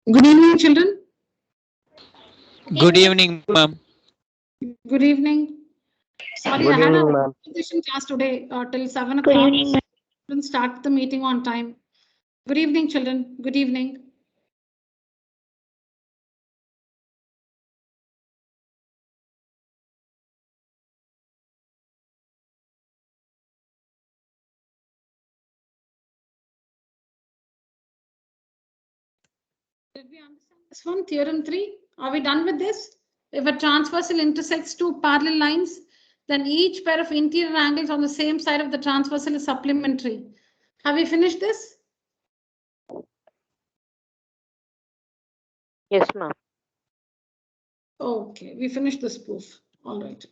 Good evening, children. Good evening, ma'am. Good evening. Sorry, I Good had a evening, ma'am. presentation class today till 7 Good o'clock. evening, ma'am. Couldn't start the meeting on time. Good evening, children. Good evening. Did we understand this one? Theorem 3. Are we done with this? If a transversal intersects two parallel lines, then each pair of interior angles on the same side of the transversal is supplementary. Have we finished this? Yes, ma'am. Okay, we finished this proof. All right.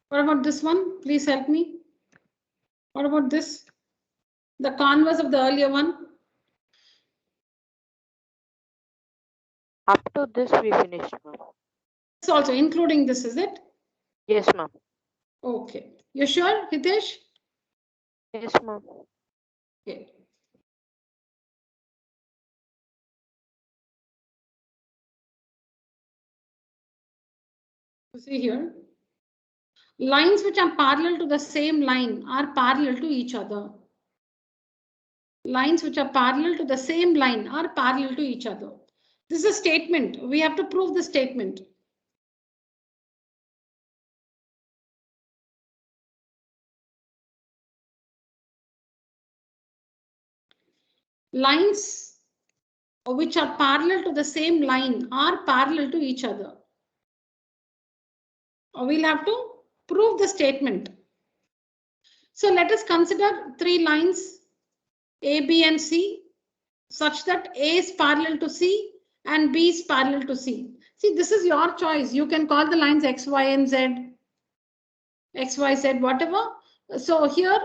What about this one? Please help me. What about this? The converse of the earlier one. Up to this we finished, ma'am. It's also including this, is it? Yes, ma'am. Okay. You sure, Hitesh? Yes, ma'am. Okay. See here. Lines which are parallel to the same line are parallel to each other. Lines which are parallel to the same line are parallel to each other. This is a statement. We have to prove the statement. Lines which are parallel to the same line are parallel to each other. We'll have to prove the statement. So let us consider three lines A, B, and C such that A is parallel to C and B is parallel to C. See, this is your choice. You can call the lines X, Y, and Z, X, Y, Z, whatever. So here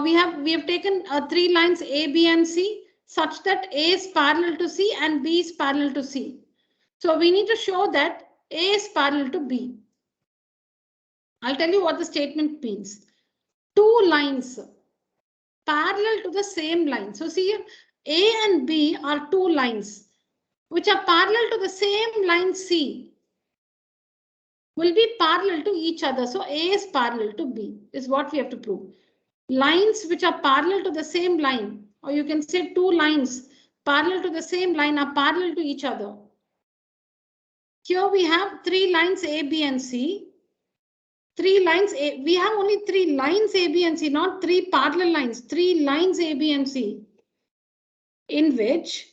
we have taken three lines A, B, and C such that A is parallel to C and B is parallel to C. So we need to show that A is parallel to B. I'll tell you what the statement means. Two lines parallel to the same line. So see here, A and B are two lines which are parallel to the same line C will be parallel to each other. So A is parallel to B is what we have to prove. Lines which are parallel to the same line, or you can say two lines parallel to the same line are parallel to each other. Here we have three lines A, B, and C. Three lines A, we have only three lines A, B, and C, not three parallel lines, three lines A, B, and C, in which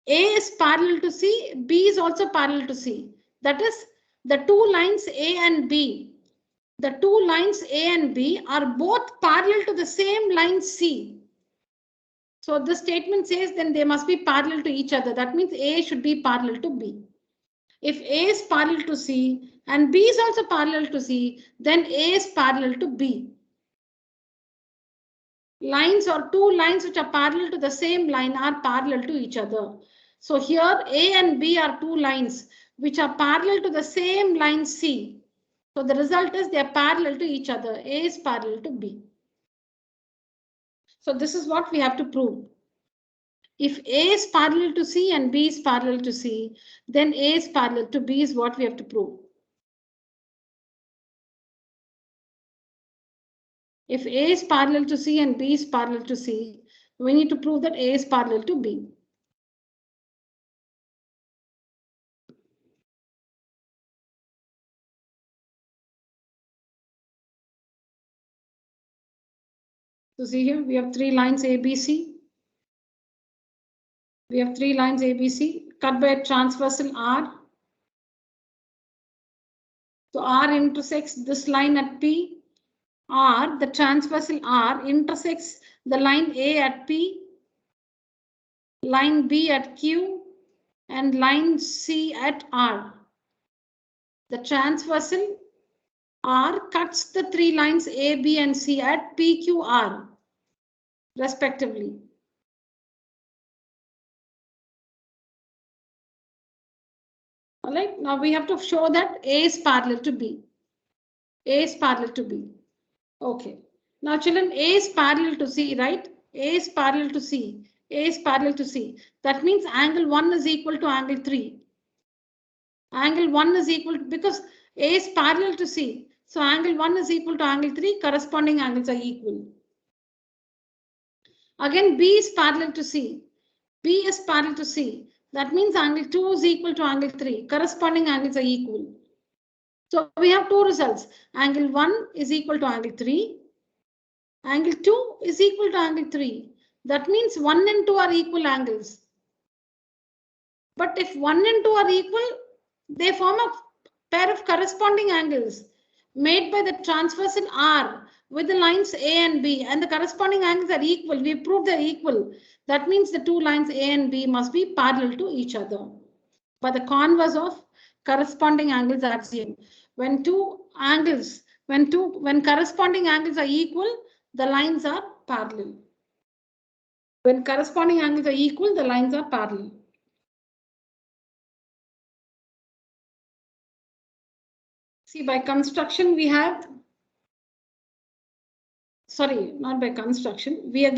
A is parallel to C, B is also parallel to C. That is, the two lines A and B. The two lines A and B are both parallel to the same line C. So the statement says then they must be parallel to each other. That means A should be parallel to B. If A is parallel to C and B is also parallel to C, then A is parallel to B. Lines or two lines which are parallel to the same line are parallel to each other. So here A and B are two lines which are parallel to the same line C. So the result is they are parallel to each other. A is parallel to B. So this is what we have to prove. If A is parallel to C and B is parallel to C, then A is parallel to B is what we have to prove. If A is parallel to C and B is parallel to C, we need to prove that A is parallel to B. So see here, we have three lines ABC. We have three lines ABC cut by a transversal R. So R intersects this line at P. R, the transversal R, intersects the line A at P, line B at Q, and line C at R. The transversal R cuts the three lines A, B, and C at PQR, respectively. All right, now we have to show that A is parallel to B. A is parallel to B. Okay. Now children, A is parallel to C, right? A is parallel to C. A is parallel to C. That means angle 1 is equal to angle 3. Angle 1 is equal to, because A is parallel to C. So angle 1 is equal to angle 3. Corresponding angles are equal. Again, B is parallel to C. B is parallel to C. That means angle 2 is equal to angle 3. Corresponding angles are equal. So we have two results. Angle 1 is equal to angle 3. Angle 2 is equal to angle 3. That means 1 and 2 are equal angles. But if 1 and 2 are equal, they form a pair of corresponding angles made by the transversal R with the lines A and B, and the corresponding angles are equal. We proved they're equal. That means the two lines A and B must be parallel to each other. By the converse of corresponding angles axiom. When corresponding angles are equal, the lines are parallel. When corresponding angles are equal, the lines are parallel. See, by construction, we have, sorry, not by construction, we have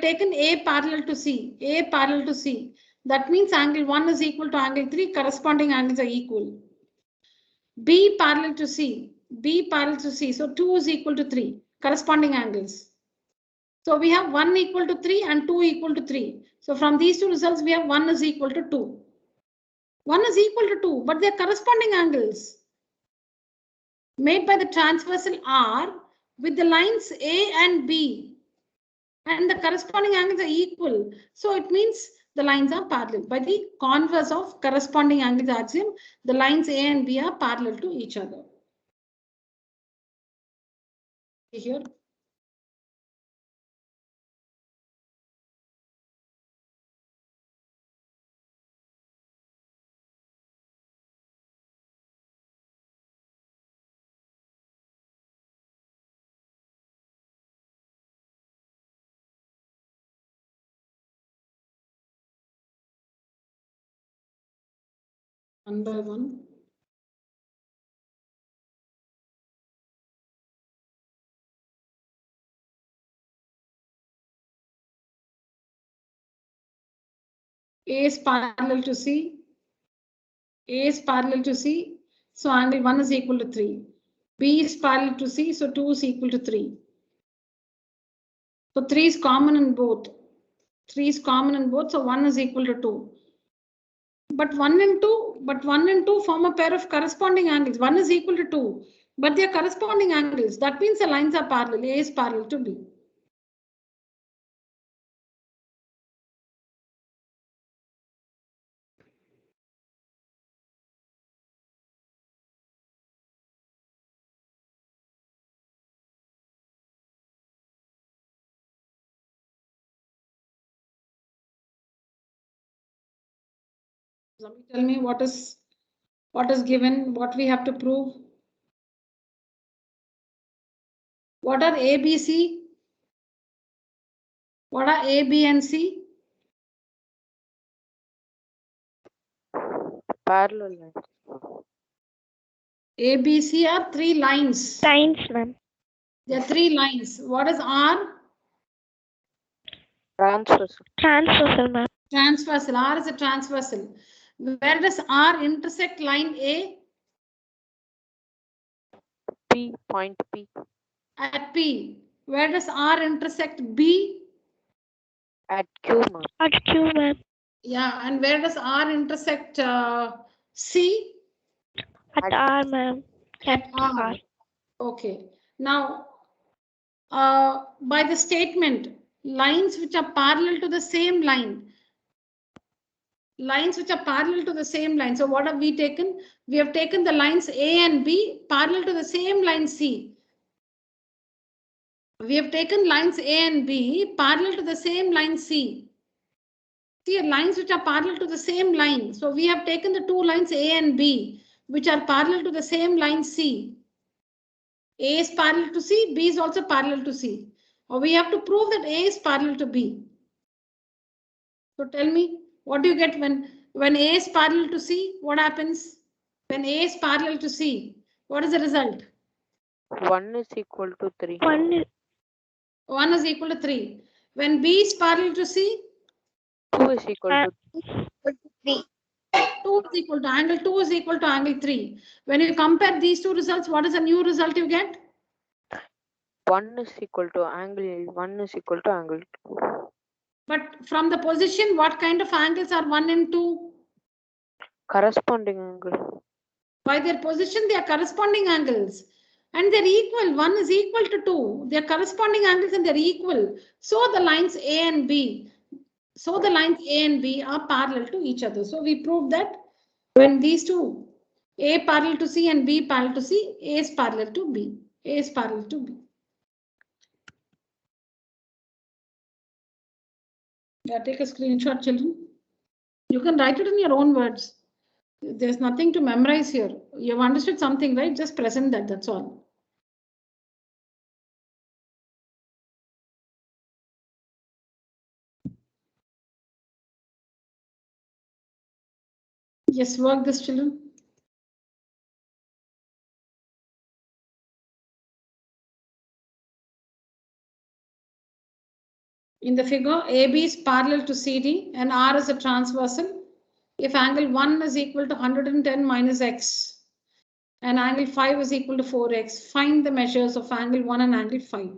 taken A parallel to C, A parallel to C. That means angle 1 is equal to angle 3, corresponding angles are equal. B parallel to C, B parallel to C, so 2 is equal to 3, corresponding angles. So we have 1 equal to 3 and 2 equal to 3. So from these two results, we have 1 is equal to 2. 1 is equal to 2, but they are corresponding angles made by the transversal R with the lines A and B, and the corresponding angles are equal. So it means the lines are parallel. By the converse of corresponding angles axiom, the lines A and B are parallel to each other. Here. One by one. A is parallel to C. A is parallel to C. So angle 1 is equal to 3. B is parallel to C. So 2 is equal to 3. So 3 is common in both. 3 is common in both. So 1 is equal to 2. But 1 and 2 form a pair of corresponding angles. 1 is equal to 2. But they are corresponding angles. That means the lines are parallel. A is parallel to B. Somebody tell me what is given, what we have to prove. What are A, B, C? What are A, B, and C? Parallel lines. A, B, C are 3 lines. Lines, ma'am. There are 3 lines. What is R? Transversal. Transversal, ma'am. Transversal. R is a transversal. Where does R intersect line A? P, point P. At P. Where does R intersect B? At Q, ma'am. At Q, ma'am. Yeah, and where does R intersect C? At R, ma'am. At R. Okay. Now, by the statement, lines which are parallel to the same line. Lines which are parallel to the same line. So what have we taken? We have taken the lines A and B parallel to the same line C. We have taken lines A and B parallel to the same line C. See, lines which are parallel to the same line. So we have taken the two lines A and B, which are parallel to the same line C. A is parallel to C, B is also parallel to C. Or we have to prove that A is parallel to B. So tell me, what do you get when A is parallel to C? What happens? When A is parallel to C, what is the result? 1 is equal to 3. 1 1 is equal to 3. When B is parallel to C, 2 is equal to 3. 2 is equal to angle 2 is equal to angle 3. When you compare these two results, what is the new result you get? 1 is equal to angle 1 is equal to angle 2. But from the position, what kind of angles are 1 and 2? Corresponding angle. By their position, they are corresponding angles. And they're equal. 1 is equal to 2. They are corresponding angles and they're equal. So the lines A and B. So the lines A and B are parallel to each other. So we proved that when these two, A parallel to C and B parallel to C, A is parallel to B. A is parallel to B. Yeah, take a screenshot, children. You can write it in your own words. There's nothing to memorize here. You've understood something, right? Just present that, that's all. Yes, work this, children. In the figure, AB is parallel to CD and R is a transversal. If angle 1 is equal to 110 minus x and angle 5 is equal to 4x, find the measures of angle 1 and angle 5.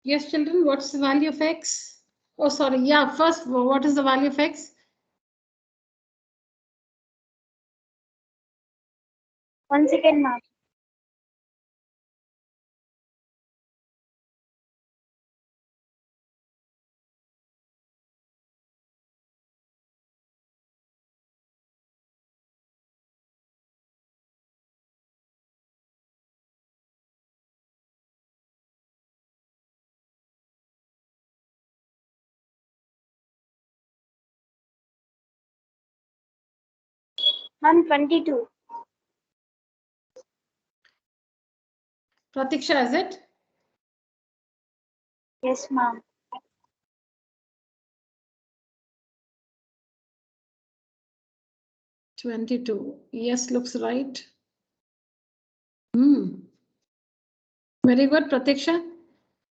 Yes, children, what's the value of x? Oh, sorry. Yeah, first, what is the value of x? One second, ma'am. Ma'am, 22. Pratiksha, is it? Yes, ma'am. 22. Yes, looks right. Very good, Pratiksha.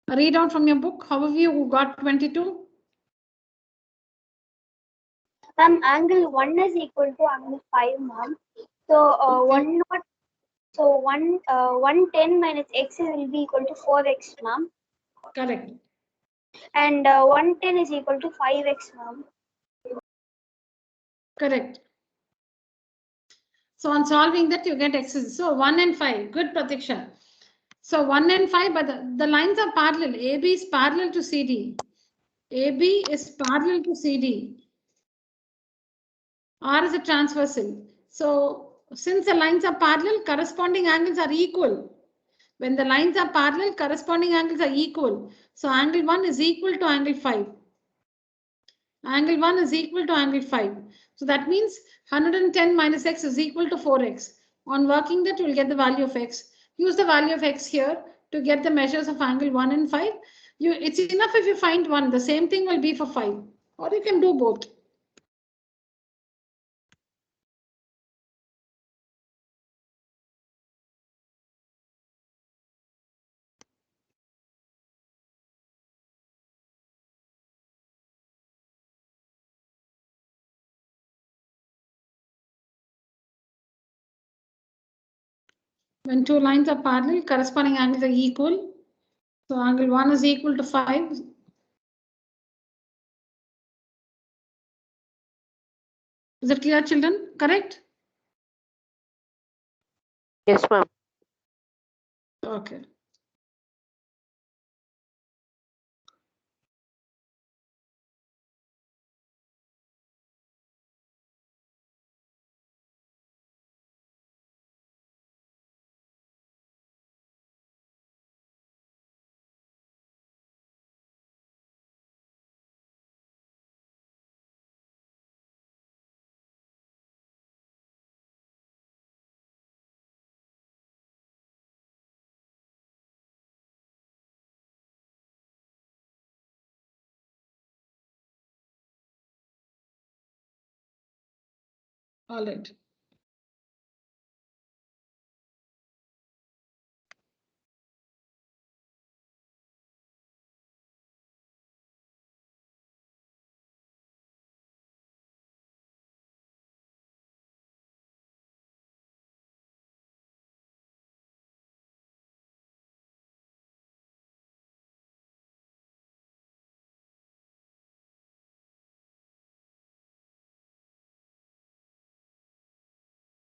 Read out from your book. How have you got 22? Ma'am, angle 1 is equal to angle 5, ma'am. So, Okay. 1 not, so 110 minus x will be equal to 4x, ma'am. Correct. And 110 is equal to 5x, ma'am. Correct. So on solving that, you get x's. So 1 and 5. Good, Pratiksha. So 1 and 5, but the lines are parallel. AB is parallel to CD. AB is parallel to CD. R is a transversal. So since the lines are parallel, corresponding angles are equal. When the lines are parallel, corresponding angles are equal. So angle 1 is equal to angle 5. Angle 1 is equal to angle 5. So that means 110 minus x is equal to 4x. On working that, you will get the value of x. Use the value of x here to get the measures of angle 1 and 5. It's enough if you find 1. The same thing will be for 5. Or you can do both. When two lines are parallel, corresponding angles are equal. So angle 1 is equal to 5. Is it clear, children? Correct? Yes, ma'am. Okay. All right.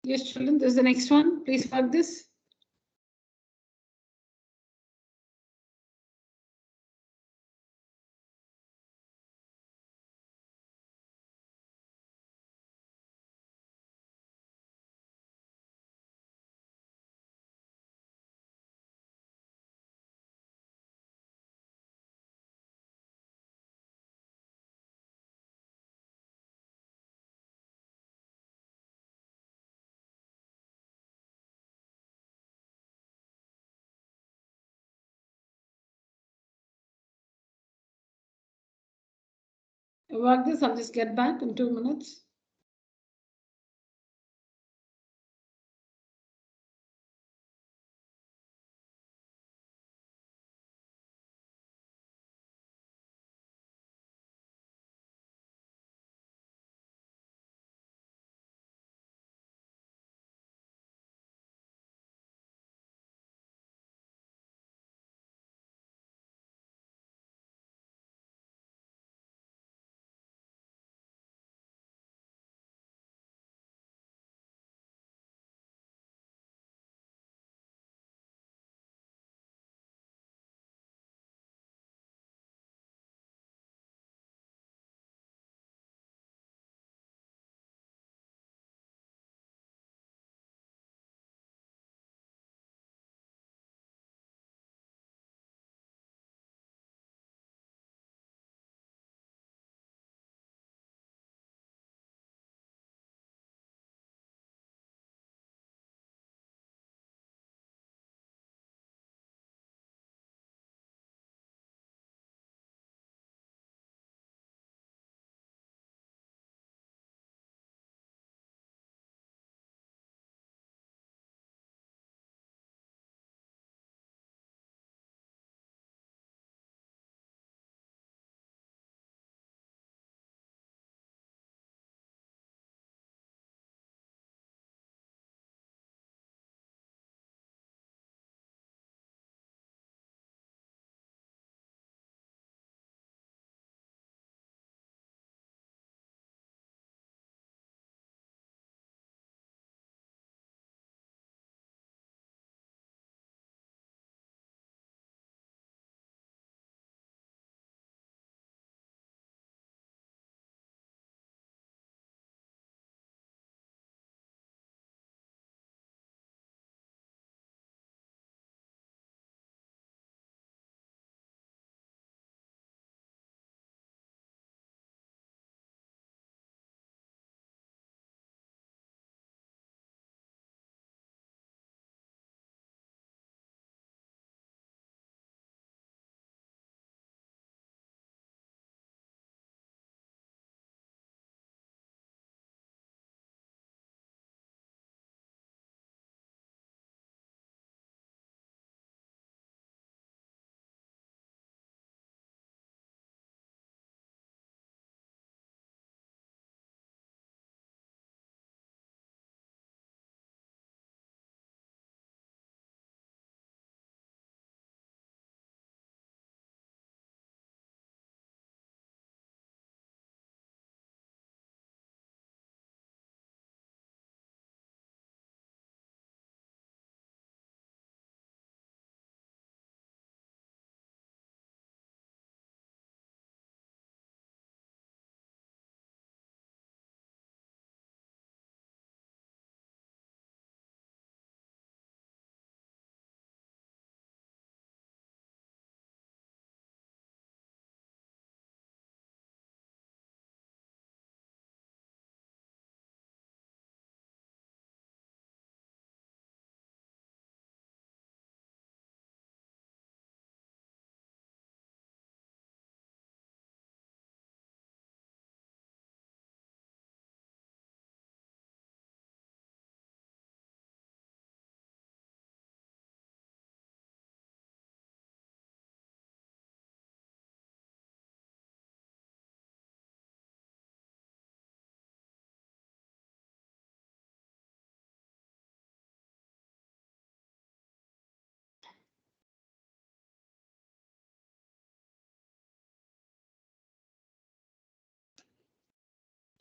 Yes, children, this is the next one. Please work this. Work this. I'll just get back in 2 minutes.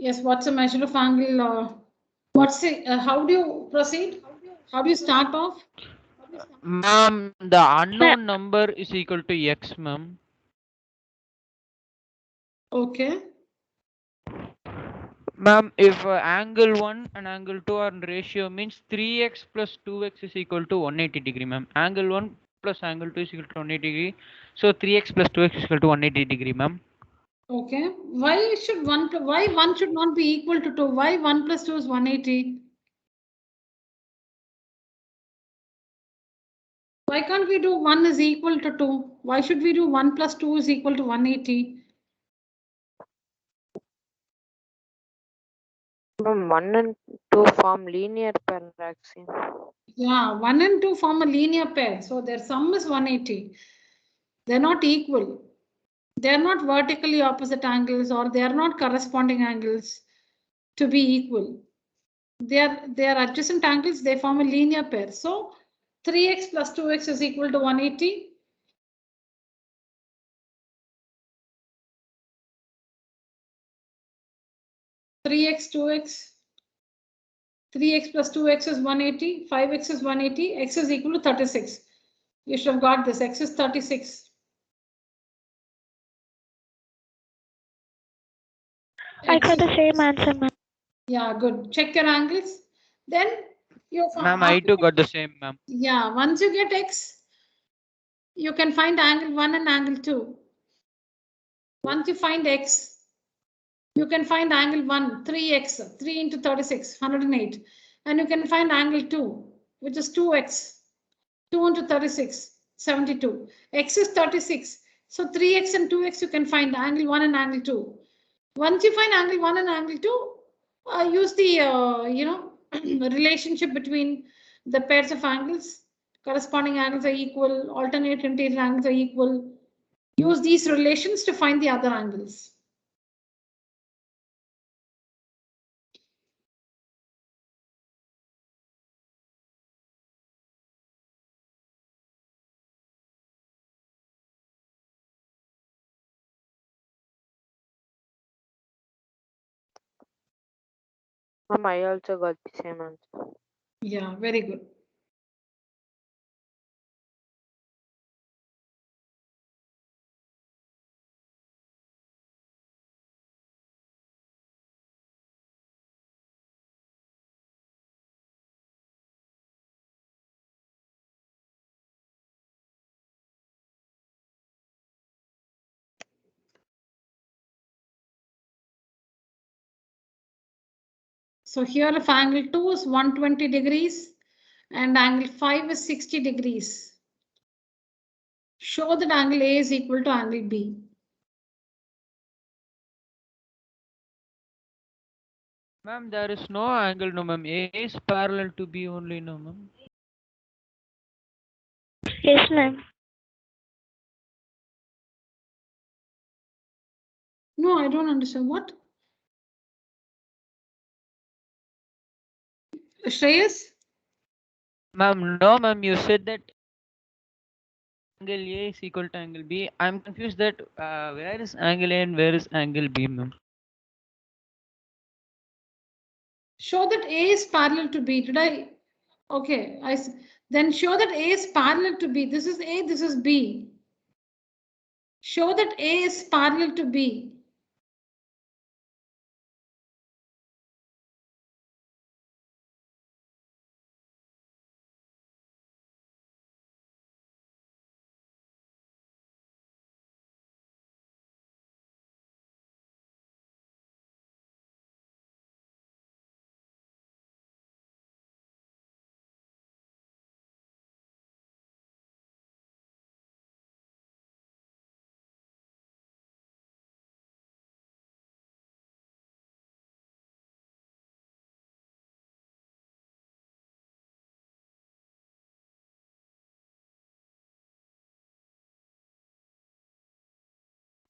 Yes, what's the measure of angle? How do you proceed? How do you start off? Ma'am, the unknown number is equal to x, ma'am. Okay. Ma'am, if angle 1 and angle 2 are in ratio, means 3x plus 2x is equal to 180 degree, ma'am. Angle 1 plus angle 2 is equal to 180 degree. So 3x plus 2x is equal to 180 degree, ma'am. Okay. Why one should not be equal to 2? Why 1 plus 2 is 180? Why can't we do 1 is equal to 2? Why should we do 1 plus 2 is equal to 180? Ma'am, 1 and 2 form linear pair axis. Yeah, 1 and 2 form a linear pair. So their sum is 180. They're not equal. They're not vertically opposite angles, or they are not corresponding angles to be equal. They are adjacent angles. They form a linear pair. So 3x plus 2x is equal to 180. Three x, 2x, 3x plus 2x is 180, 5x is 180, x is equal to 36. You should have got this, x is 36. I got the same answer, ma'am. Yeah, good. Check your angles. Then you Ma'am, I too got the same, ma'am. yeah, once you get x, you can find angle 1 and angle 2. Once you find x, you can find angle 1, 3x, 3 into 36, 108. And you can find angle 2, which is 2x, 2 into 36, 72. X is 36. So 3x and 2x you can find angle 1 and angle 2. Once you find angle 1 and angle 2, use the relationship between the pairs of angles. Corresponding angles are equal, alternate interior angles are equal. Use these relations to find the other angles. Ma'am, I also got the same answer. Yeah, very good. So here if angle 2 is 120 degrees and angle 5 is 60 degrees. Show that angle A is equal to angle B. Ma'am, there is no angle, no, ma'am. A is parallel to B only, no, ma'am. Yes, ma'am. No, I don't understand. What? Shreyas? Ma'am, no, ma'am. You said that angle A is equal to angle B. I'm confused that where is angle A and where is angle B, ma'am? Show that A is parallel to B. Did I? Okay. Then show that A is parallel to B. This is A, this is B. Show that A is parallel to B.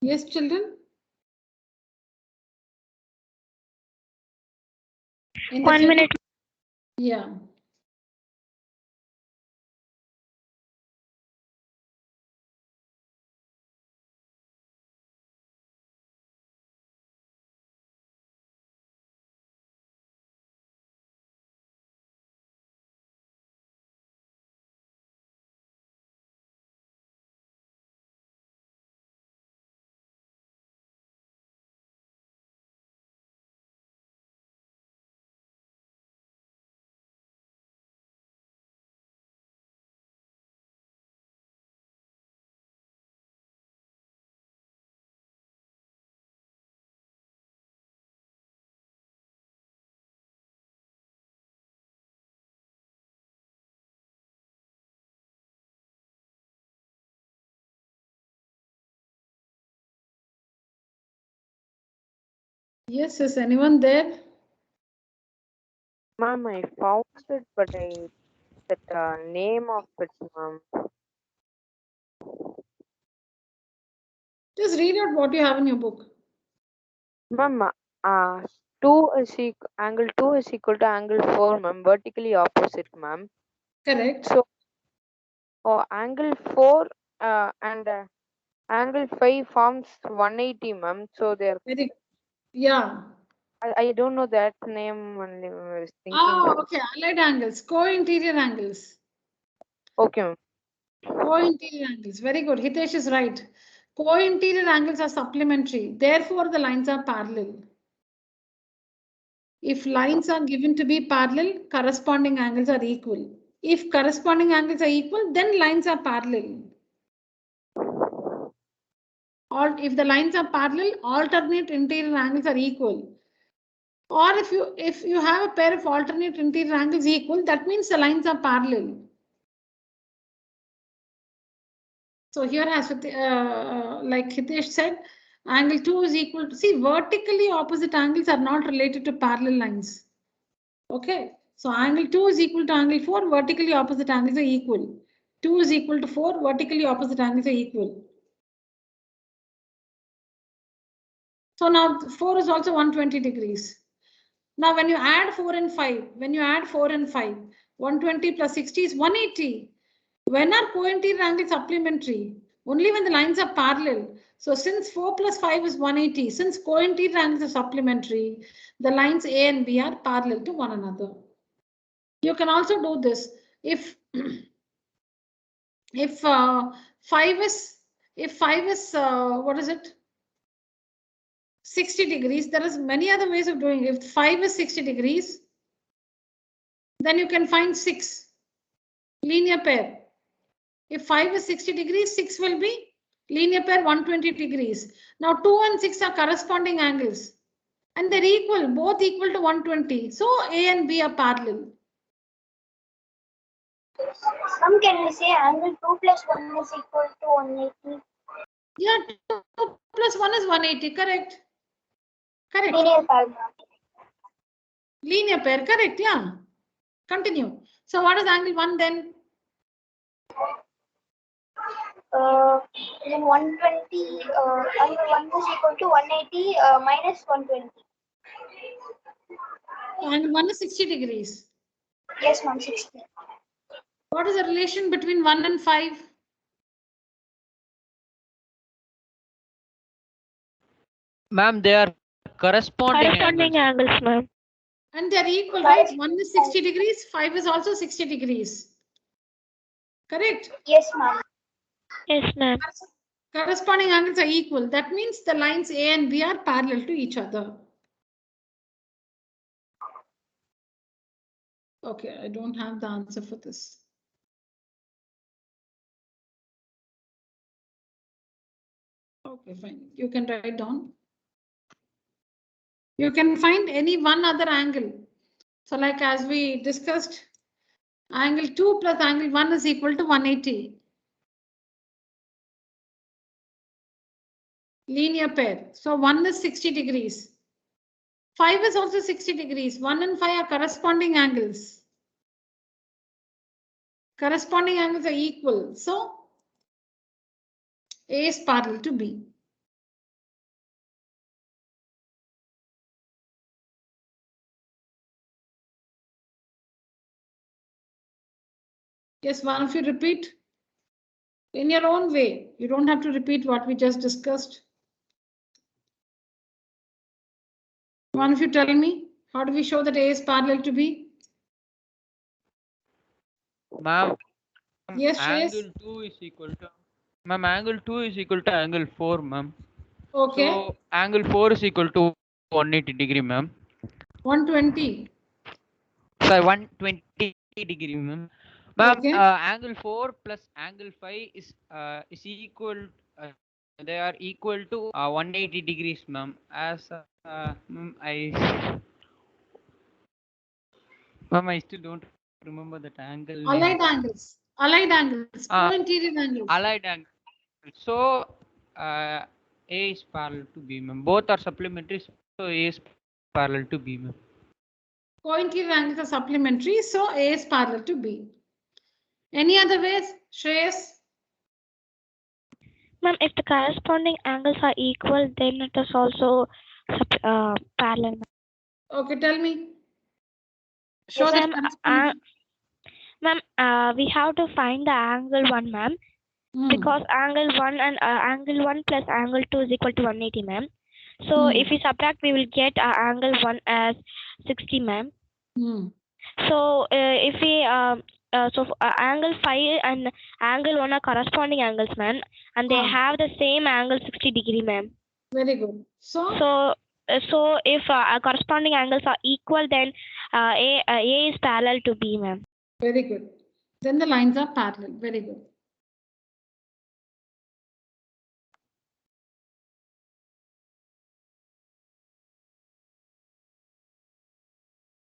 Yes, children? In the 1 figure? minute. Yeah. Yes, is anyone there? Ma'am, I found it, but that name of it, ma'am. Just read out what you have in your book. Ma'am, angle 2 is equal to angle 4, ma'am, vertically opposite, ma'am. Correct. So, angle 4 and angle 5 forms 180, ma'am. So they're. Very good. Yeah. I don't know that name only. I was thinking. Ah, okay. Allied angles, co-interior angles. Okay, ma'am. Co-interior angles. Very good. Hitesh is right. Co-interior angles are supplementary. Therefore, the lines are parallel. If lines are given to be parallel, corresponding angles are equal. If corresponding angles are equal, then lines are parallel. Or if the lines are parallel, alternate interior angles are equal. Or if you have a pair of alternate interior angles equal, that means the lines are parallel. So here, as like Hitesh said, angle 2 is equal to, see, vertically opposite angles are not related to parallel lines. Okay, so angle 2 is equal to angle 4, vertically opposite angles are equal. 2 is equal to 4, vertically opposite angles are equal. So now 4 is also 120 degrees. Now when you add 4 and 5, 120 plus 60 is 180. When are co-interior angles supplementary? Only when the lines are parallel. So since 4 plus 5 is 180, since co-interior angles are supplementary, the lines A and B are parallel to one another. You can also do this if if 5 is what is it? 60 degrees. There is many other ways of doing it. If 5 is 60 degrees, then you can find 6 linear pair. If 5 is 60 degrees, 6 will be linear pair 120 degrees. Now 2 and 6 are corresponding angles and they're equal, both equal to 120. So A and B are parallel. Some can we say angle 2 plus 1 is equal to 180? Yeah, 2 plus 1 is 180, correct? Correct. Linear pair. Linear pair, correct, yeah. Continue. So what is angle 1 then? Then 120, angle 1 is equal to 180 minus 120. Angle 1 is 60 degrees. Yes, 160. What is the relation between 1 and 5? Ma'am, they are corresponding angles, ma'am. And they're equal, right? 1 is 60 degrees, 5 is also 60 degrees. Correct? Yes, ma'am. Yes, ma'am. Corresponding angles are equal. That means the lines A and B are parallel to each other. Okay, I don't have the answer for this. Okay, fine. You can write down. You can find any one other angle. So like as we discussed, angle 2 plus angle 1 is equal to 180. Linear pair. So 1 is 60 degrees. 5 is also 60 degrees. 1 and 5 are corresponding angles. Corresponding angles are equal. So A is parallel to B. Yes, one of you repeat in your own way. You don't have to repeat what we just discussed. One of you tell me, how do we show that A is parallel to B? Ma'am, Yes, angle 2 is equal to angle 2 is equal to angle 4, ma'am. Okay. So angle 4 is equal to 180 degree, ma'am. 120. Sorry, 120 degree, ma'am. Ma'am, Okay. angle 4 plus angle 5 is equal. They are equal to 180 degrees, ma'am. As ma'am, I still don't remember that angle name. Allied angles. Allied angles. Co-interior angles. Allied angle. So A is parallel to B, ma'am. Both are supplementary. So A is parallel to B, ma'am. Co-interior angles are supplementary, so A is parallel to B. Any other ways, Shreyas? Ma'am, if the corresponding angles are equal, then it is also parallel. Okay, tell me. Show Yes, that ma'am. corresponding. Ma'am, we have to find the angle 1, ma'am, because angle 1 and angle 1 plus angle 2 is equal to 180, ma'am. So if we subtract, we will get angle 1 as 60, ma'am. So if we angle 5 and angle 1 are corresponding angles, ma'am, and they have the same angle 60 degree, ma'am. Very good. So if corresponding angles are equal, then A is parallel to B, ma'am. very good. Then the lines are parallel. Very good.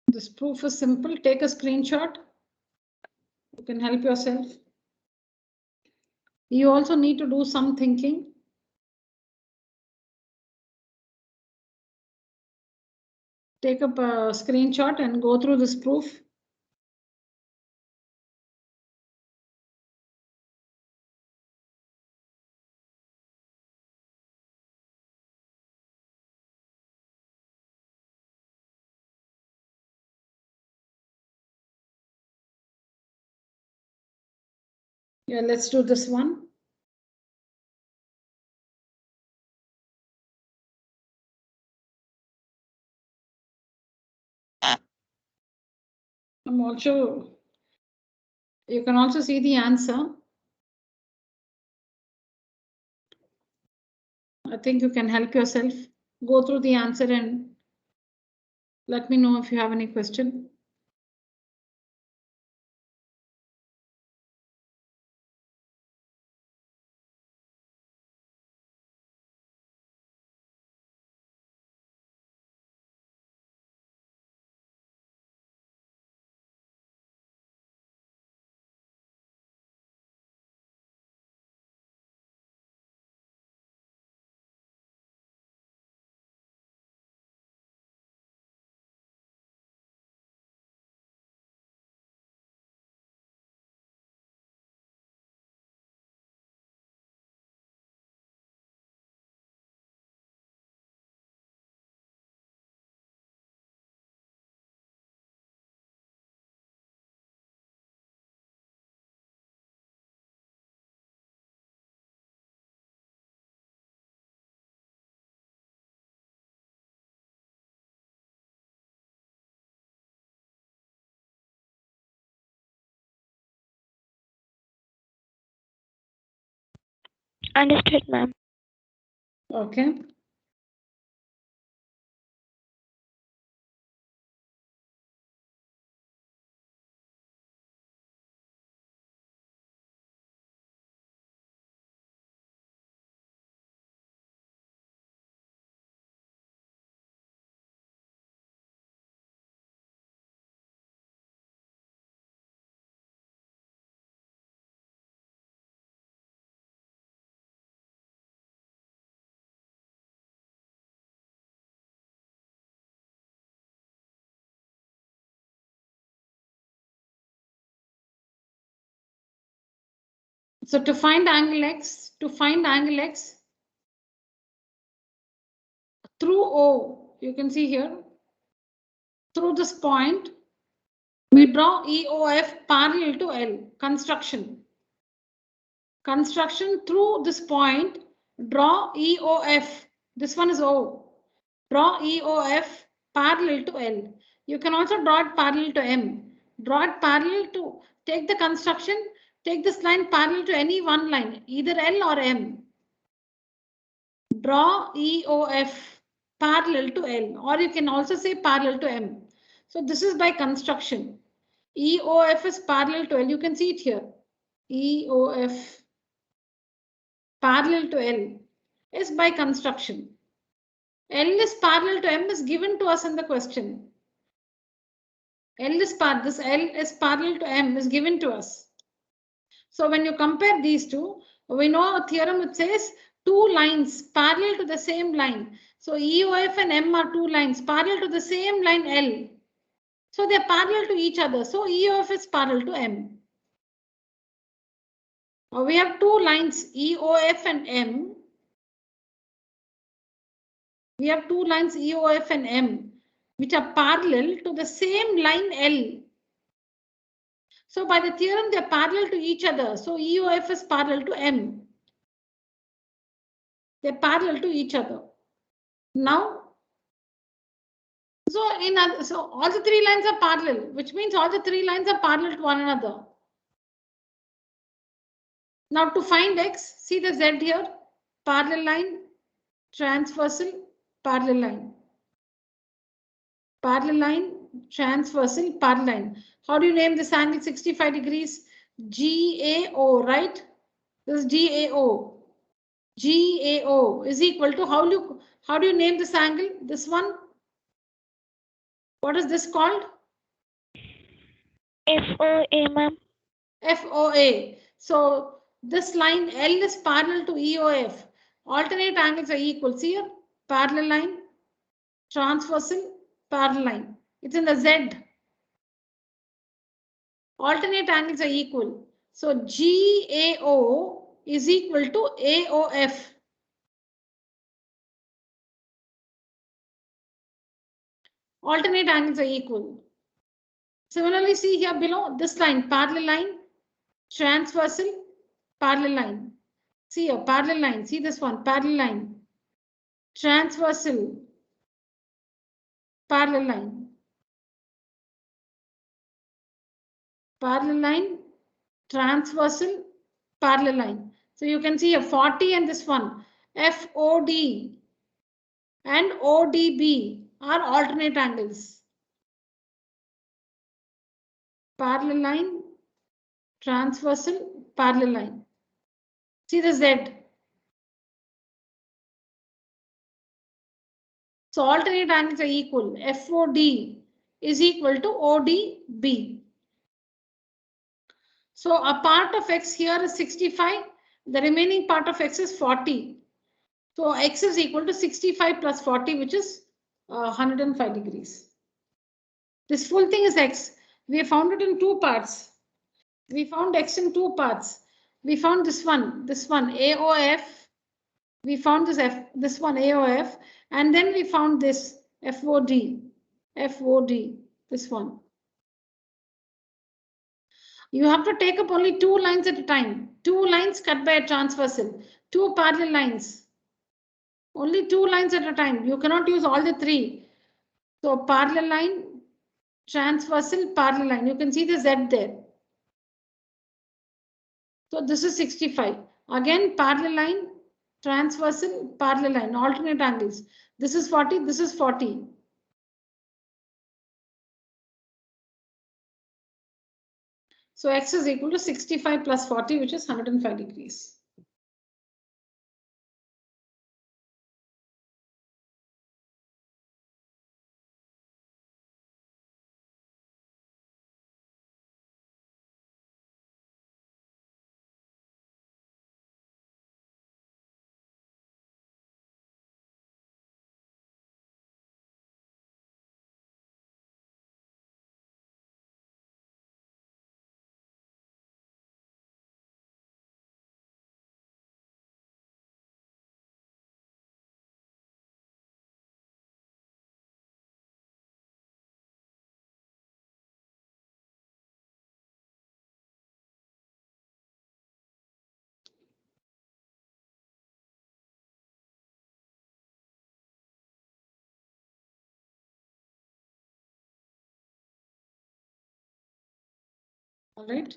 This proof is simple. Take a screenshot. You can help yourself. You also need to do some thinking. Take up a screenshot and go through this proof. Yeah, let's do this one. You can also see the answer. I think you can help yourself. Go through the answer and let me know if you have any question. Understood, ma'am. Okay. So to find angle x, through O, you can see here, through this point, we draw EOF parallel to L. Construction through this point, draw EOF. This one is O. Draw EOF parallel to L. You can also draw it parallel to M. Draw it parallel to, take the construction, take this line parallel to any one line, either L or M. Draw EOF parallel to L, or you can also say parallel to M. So this is by construction. EOF is parallel to L. You can see it here. EOF parallel to L is by construction. L is parallel to M is given to us in the question. L is parallel to M is given to us. So when you compare these two, we know a theorem which says two lines parallel to the same line So EOF and M are two lines parallel to the same line L. So they are parallel to each other. So EOF is parallel to M. Now we have two lines EOF and M. We have two lines EOF and M, which are parallel to the same line L. So by the theorem, they are parallel to each other. So EOF is parallel to M. They're parallel to each other. Now, so all the three lines are parallel, which means all the three lines are parallel to one another. Now to find X, see the Z here, parallel line, transversal, parallel line. Parallel line, transversal, parallel line. How do you name this angle 65 degrees? GAO, right? This is GAO. GAO is equal to, how do you name this angle? This one? What is this called? FOA, ma'am. FOA. So this line L is parallel to EOF. Alternate angles are equal. See here, parallel line, transversal, parallel line. It's in the Z. Alternate angles are equal. So GAO is equal to AOF. Alternate angles are equal. Similarly, see here below this line, parallel line, transversal, parallel line. See here, parallel line. See this one, parallel line, transversal, parallel line. Parallel line, transversal, parallel line. So you can see a 40 and this one, FOD and ODB are alternate angles. Parallel line, transversal, parallel line. See the Z. So alternate angles are equal. FOD is equal to ODB. So a part of X here is 65. The remaining part of X is 40. So X is equal to 65 plus 40, which is 105 degrees. This full thing is X. We have found it in two parts. We found X in two parts. We found this one AOF. We found this one AOF, and then we found this FOD, this one. You have to take up only two lines at a time. Two lines cut by a transversal, two parallel lines. Only two lines at a time. You cannot use all the three. So parallel line, transversal, parallel line. You can see the Z there. So this is 65. Again, parallel line, transversal, parallel line, alternate angles. This is 40, this is 40. So X is equal to 65 plus 40, which is 105 degrees. All right.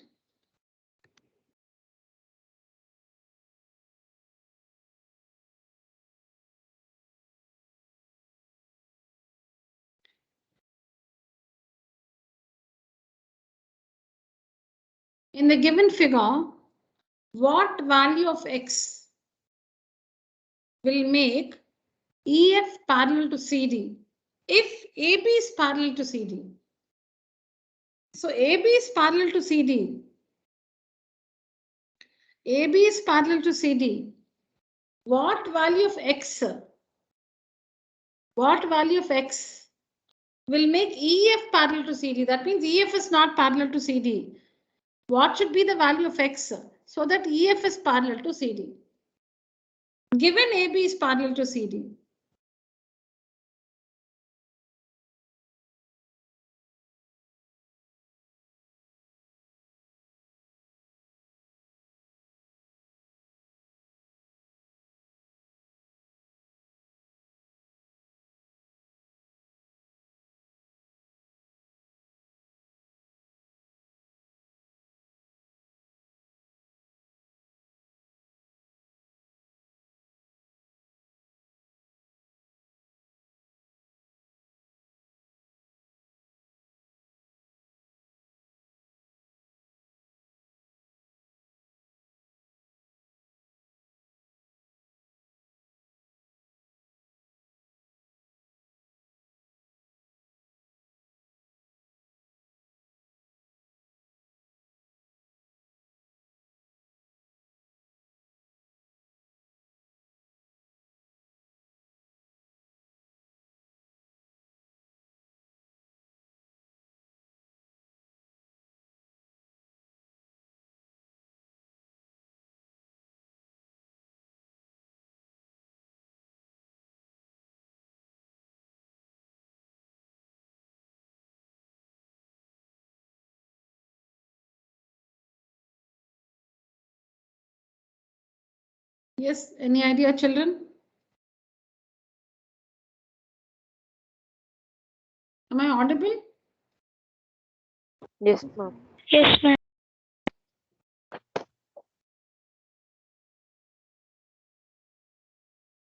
In the given figure, what value of X will make EF parallel to CD if AB is parallel to CD? So AB is parallel to CD. AB is parallel to CD. What value of X What value of x will make EF parallel to CD? That means EF is not parallel to CD. What should be the value of x so that EF is parallel to CD? Given AB is parallel to CD. Yes, any idea, children? Am I audible? Yes, ma'am. Yes, ma'am.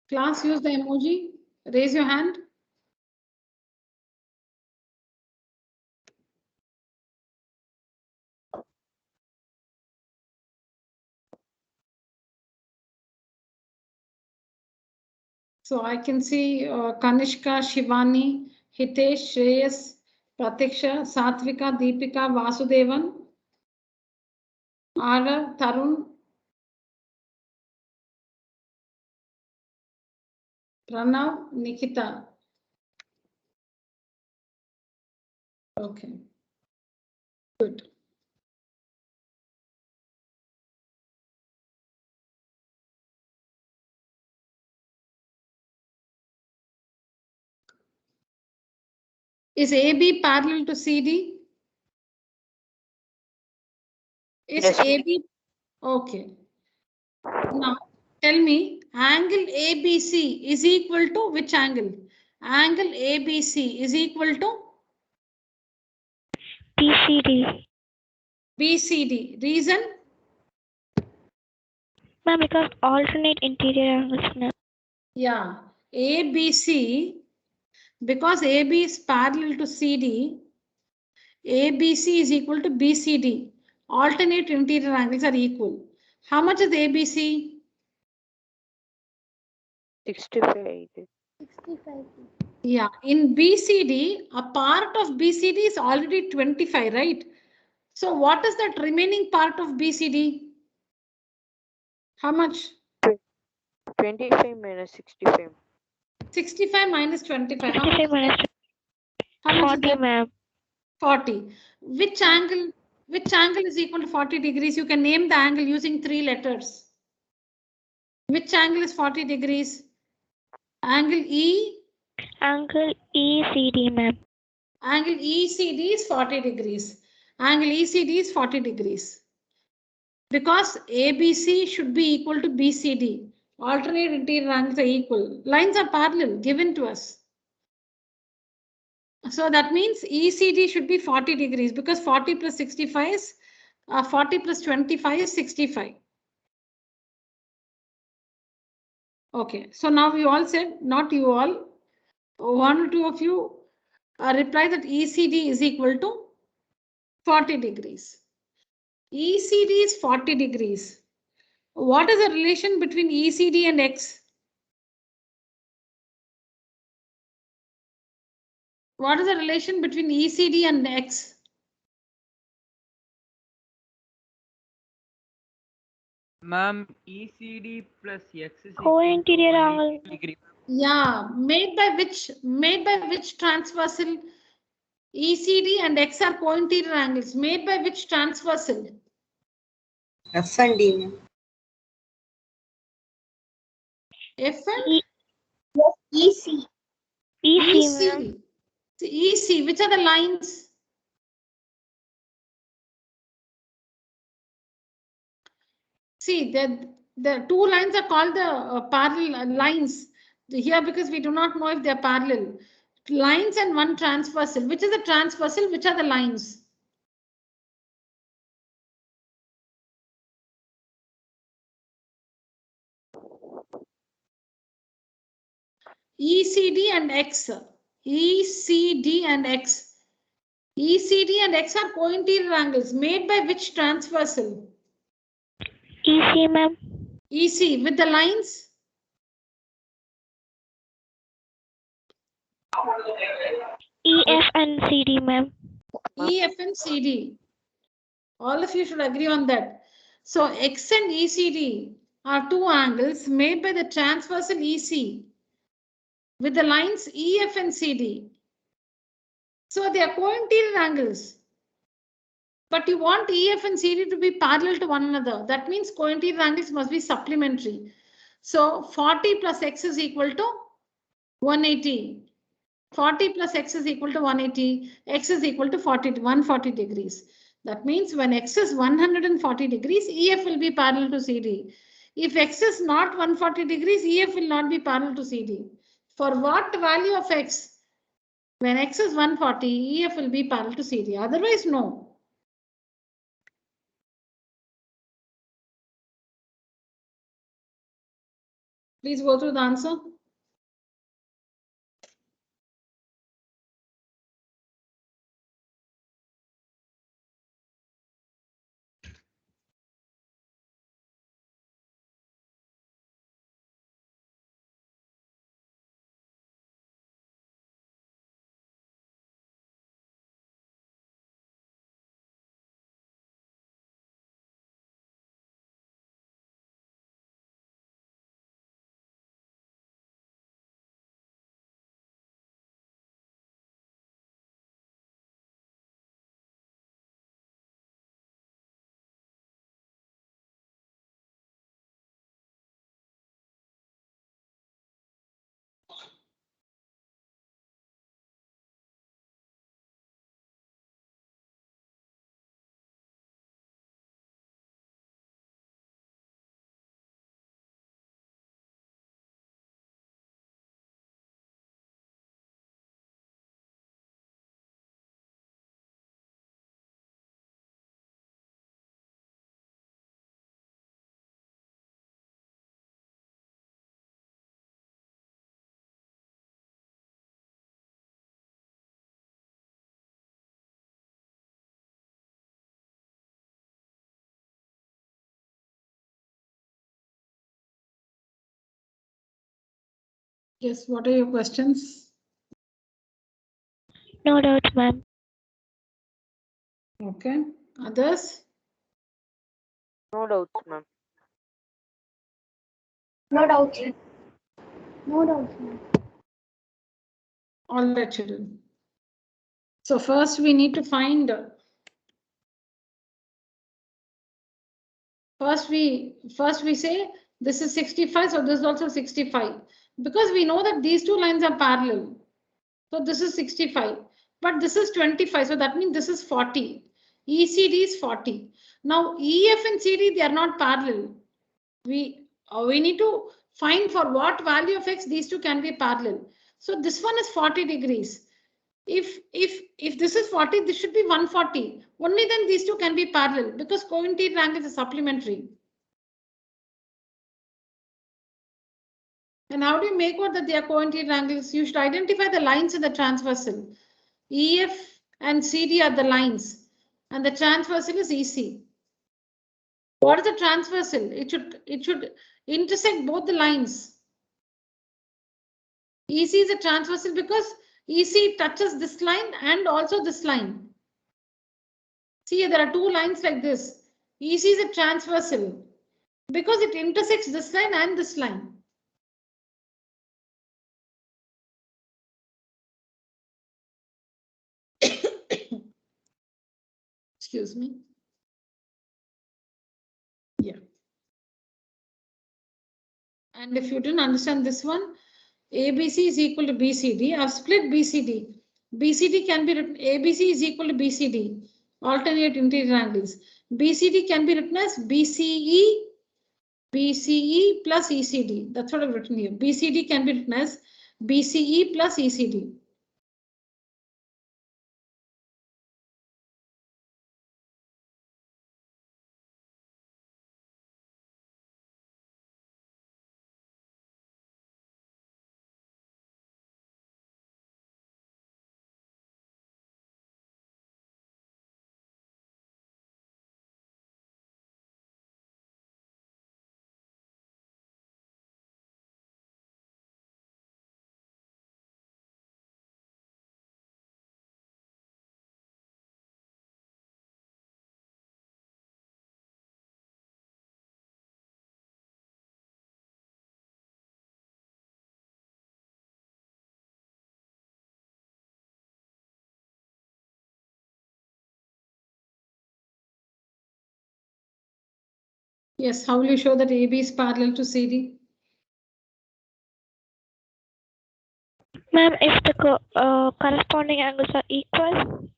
Class, use the emoji. Raise your hand. So I can see Kanishka, Shivani, Hitesh, Shreyas, Pratiksha, Satvika, Deepika, Vasudevan, Arav, Tarun, Pranav, Nikita. Okay, good. Is AB parallel to CD? Is Yes. AB okay? Now tell me, angle ABC is equal to which angle? Angle ABC is equal to BCD. BCD. Reason? Ma'am, because alternate interior angles, ma'am. Yeah, ABC, because AB is parallel to CD, ABC is equal to BCD. Alternate interior angles are equal. How much is ABC? 65. 65. Yeah, in BCD, a part of BCD is already 25, right? So what is that remaining part of BCD? How much? 25 minus 65. 65 minus 25. How much 65 is that? minus How much is 40, that? ma'am. 40. Which angle is equal to 40 degrees? You can name the angle using 3 letters. Which angle is 40 degrees? Angle E. Angle ECD, ma'am. Angle ECD is 40 degrees. Angle ECD is 40 degrees. Because ABC should be equal to BCD. Alternate interior angles are equal. Lines are parallel given to us. So that means ECD should be 40 degrees because 40 plus 65 is 40 plus 25 is 65. Okay, so now we all said, not you all, one or two of you reply that ECD is equal to 40 degrees. ECD is 40 degrees. What is the relation between ECD and X? What is the relation between ECD and X? Ma'am, ECD plus X is equal to Co-interior 180 angle. degree. Yeah, made by which transversal? ECD and X are co-interior angles. Made by which transversal? F and D, ma'am. F and EC. EC, ma'am. EC. EC, which are the lines? See, the two lines are called the parallel lines here because we do not know if they are parallel. Lines and one transversal. Which is the transversal? Which are the lines? ECD and X. ECD and X. ECD and X are co-interior angles made by which transversal? EC, ma'am. EC with the lines? EF and CD, ma'am. EF and CD. All of you should agree on that. So X and ECD are two angles made by the transversal EC with the lines EF and CD. So they are co-interior angles. But you want EF and CD to be parallel to one another. That means co-interior angles must be supplementary. So 40 plus X is equal to 180. 40 plus X is equal to 180. X is equal to 140 degrees. That means when X is 140 degrees, EF will be parallel to CD. If X is not 140 degrees, EF will not be parallel to CD. For what value of X? When X is 140, EF will be parallel to CD. Otherwise, no. Please go through the answer. Yes, what are your questions? No doubt, ma'am. Okay. Others? No doubts, ma'am. No doubt. No doubt, ma'am. All right, children. So first we need to find. First we say this is 65, so this is also 65. Because we know that these two lines are parallel. So this is 65, but this is 25. So that means this is 40. ECD is 40. Now EF and CD, they are not parallel. We need to find for what value of X these two can be parallel. So this one is 40 degrees. If this is 40, this should be 140. Only then these two can be parallel because co-interior angles is supplementary. And how do you make out that they are co-interior angles? You should identify the lines in the transversal. EF and CD are the lines, and the transversal is EC. What is the transversal? It should intersect both the lines. EC is a transversal because EC touches this line and also this line. See, there are two lines like this. EC is a transversal because it intersects this line and this line. Excuse me. Yeah. And if you didn't understand this one, ABC is equal to BCD. I've split BCD. BCD can be written, ABC is equal to BCD, alternate interior angles. BCD can be written as BCE plus ECD. That's what I've written here. BCD can be written as BCE plus ECD. Yes, how will you show that AB is parallel to CD? Ma'am, if the corresponding angles are equal.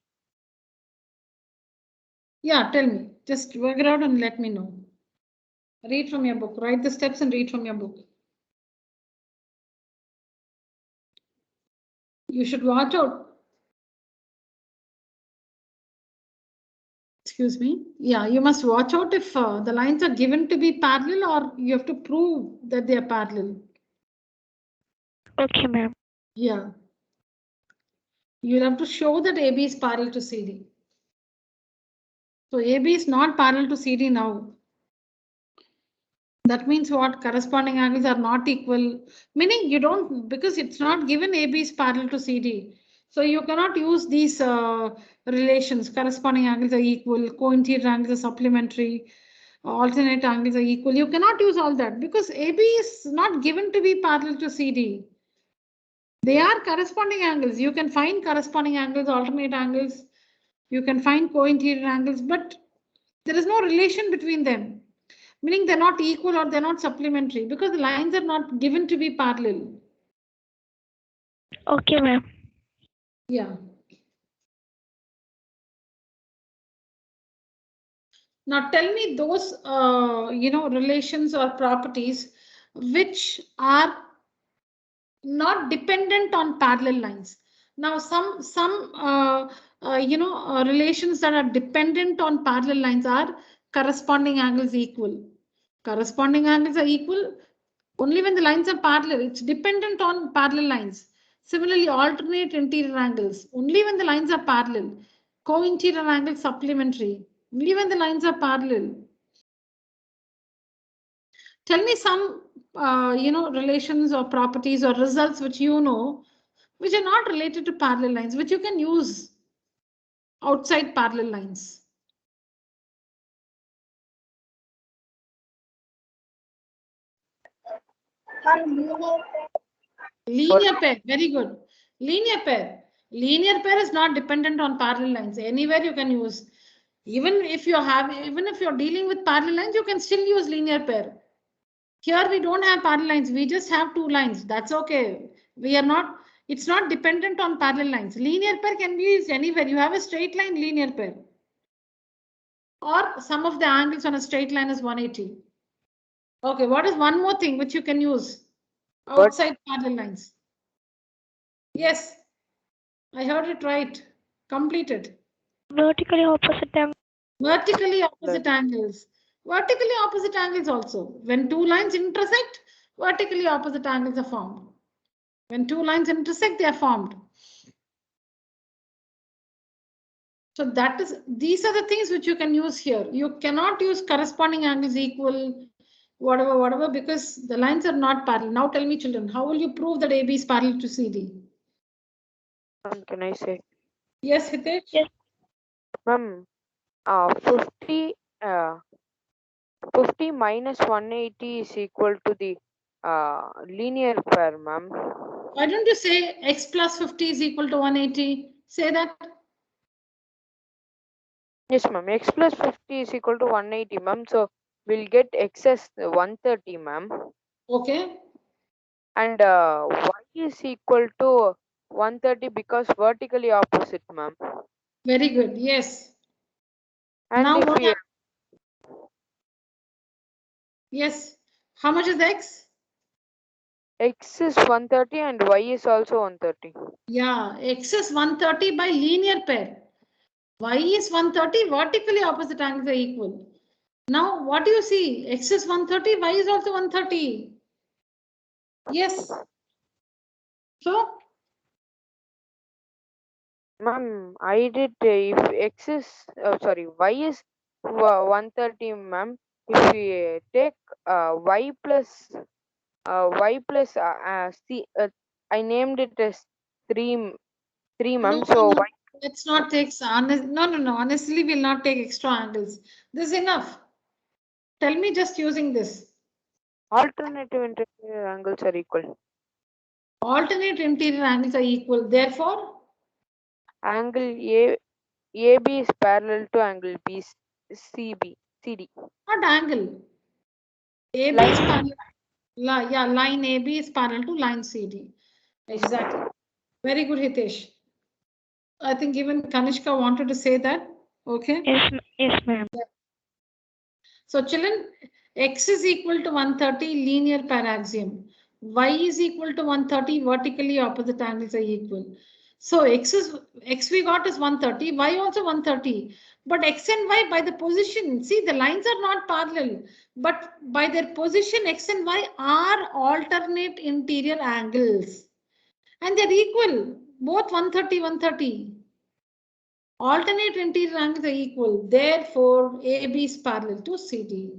Yeah, tell me. Just work it out and let me know. Read from your book. Write the steps and read from your book. You should watch out. Excuse me. Yeah, you must watch out if the lines are given to be parallel or you have to prove that they are parallel. Okay, ma'am. Yeah. You'll have to show that AB is parallel to CD. So AB is not parallel to CD now. That means what? Corresponding angles are not equal. Meaning you don't, because it's not given AB is parallel to CD. So you cannot use these relations. Corresponding angles are equal, co-interior angles are supplementary, alternate angles are equal. You cannot use all that because AB is not given to be parallel to CD. They are corresponding angles. You can find corresponding angles, alternate angles. You can find co-interior angles, but there is no relation between them. Meaning they're not equal or they're not supplementary because the lines are not given to be parallel. Okay, ma'am. Yeah. Now tell me those, relations or properties which are not dependent on parallel lines. Now some relations that are dependent on parallel lines are corresponding angles equal. Corresponding angles are equal only when the lines are parallel. It's dependent on parallel lines. Similarly, alternate interior angles only when the lines are parallel. Co-interior angles supplementary only when the lines are parallel. Tell me some relations or properties or results which you know which are not related to parallel lines, which you can use outside parallel lines. Linear pair, very good. Linear pair. Linear pair is not dependent on parallel lines. Anywhere you can use. Even if you're dealing with parallel lines, you can still use linear pair. Here we don't have parallel lines. We just have two lines. That's okay. It's not dependent on parallel lines. Linear pair can be used anywhere. You have a straight line linear pair. Or sum of the angles on a straight line is 180. Okay, what is one more thing which you can use outside parallel lines? Yes, I heard it right. Completed. Vertically opposite them. Vertically opposite angles. Vertically opposite angles also. When two lines intersect, vertically opposite angles are formed. When two lines intersect, they are formed. So these are the things which you can use here. You cannot use corresponding angles equal, whatever, because the lines are not parallel. Now tell me, children, how will you prove that AB is parallel to CD? Can I say? Yes, Hitesh? Yes. Ma'am, 50 minus 180 is equal to the linear pair, ma'am. Why don't you say x plus 50 is equal to 180? Say that. Yes, ma'am. X plus 50 is equal to 180, ma'am. So we'll get X as 130, ma'am. Okay. And Y is equal to 130 because vertically opposite, ma'am. Very good. Yes. And Now if what we Yes. How much is X? X is 130 and Y is also 130. Yeah, X is 130 by linear pair. Y is 130, vertically opposite angles are equal. Now, what do you see? X is 130, Y is also 130. Yes. So, Ma'am, I did if X is Y is 130, ma'am. If we take Y plus C, I named it as 3, ma'am. So Y. let's not take, no. Honestly, we'll not take extra angles. This is enough. Tell me just using this. Alternative interior angles are equal. Alternate interior angles are equal. Therefore, Angle AB is parallel to angle CD. not angle. AB is Line. parallel. Yeah, line AB is parallel to line CD. Exactly. Very good, Hitesh. I think even Kanishka wanted to say that. Okay. Yes, ma'am. So children, X is equal to 130 linear paraxiom. Y is equal to 130 vertically opposite angles are equal. So X we got is 130, Y also 130. But X and Y by the position, see the lines are not parallel, but by their position X and Y are alternate interior angles. And they're equal, both 130, 130. Alternate interior angles are equal. Therefore, AB is parallel to CD.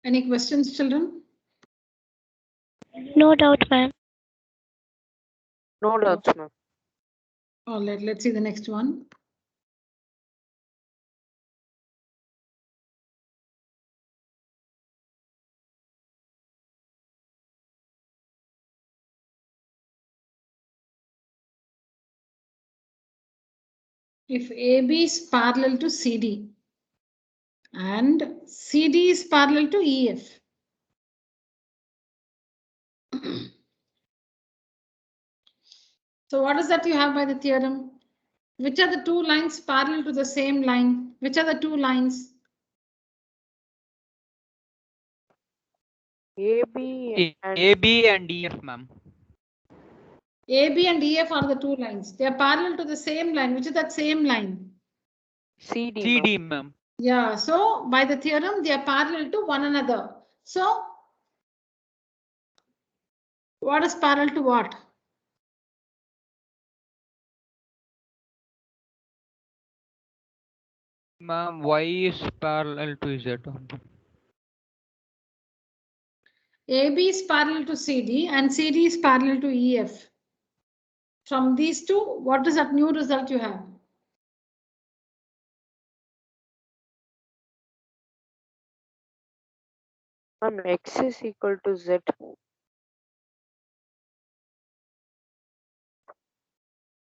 Any questions, children? No doubt, ma'am. No doubts, ma'am. All right, let's see the next one. If AB is parallel to CD and CD is parallel to EF. So what is that you have by the theorem? Which are the two lines parallel to the same line? Which are the two lines? AB and AB and EF, ma'am. AB and EF are the two lines. They are parallel to the same line. Which is that same line? CD, CD, ma'am. ma'am. Yeah, so by the theorem, they are parallel to one another. So what is parallel to what? Ma'am, Y is parallel to Z. AB is parallel to CD and CD is parallel to EF. From these two, what is that new result you have? Ma'am, X is equal to Z.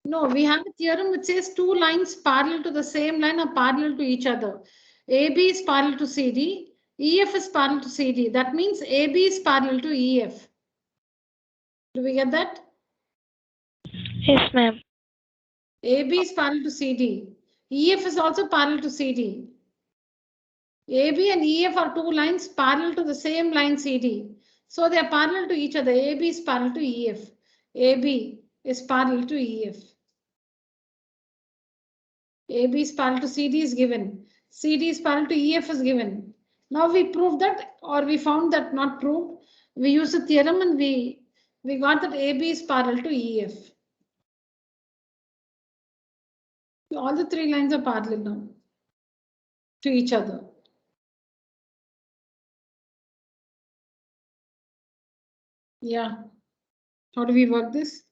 No, we have a theorem which says two lines parallel to the same line are parallel to each other. AB is parallel to CD, EF is parallel to CD. That means AB is parallel to EF. Do we get that? Yes, ma'am. AB is parallel to CD. EF is also parallel to CD. AB and EF are two lines parallel to the same line CD. So they are parallel to each other. AB is parallel to EF. AB is parallel to EF. AB is parallel to CD is given. CD is parallel to EF is given. Now we proved that, or we found that not proved. We used the theorem and we got that AB is parallel to EF. All the three lines are parallel now to each other. Yeah. How do we work this?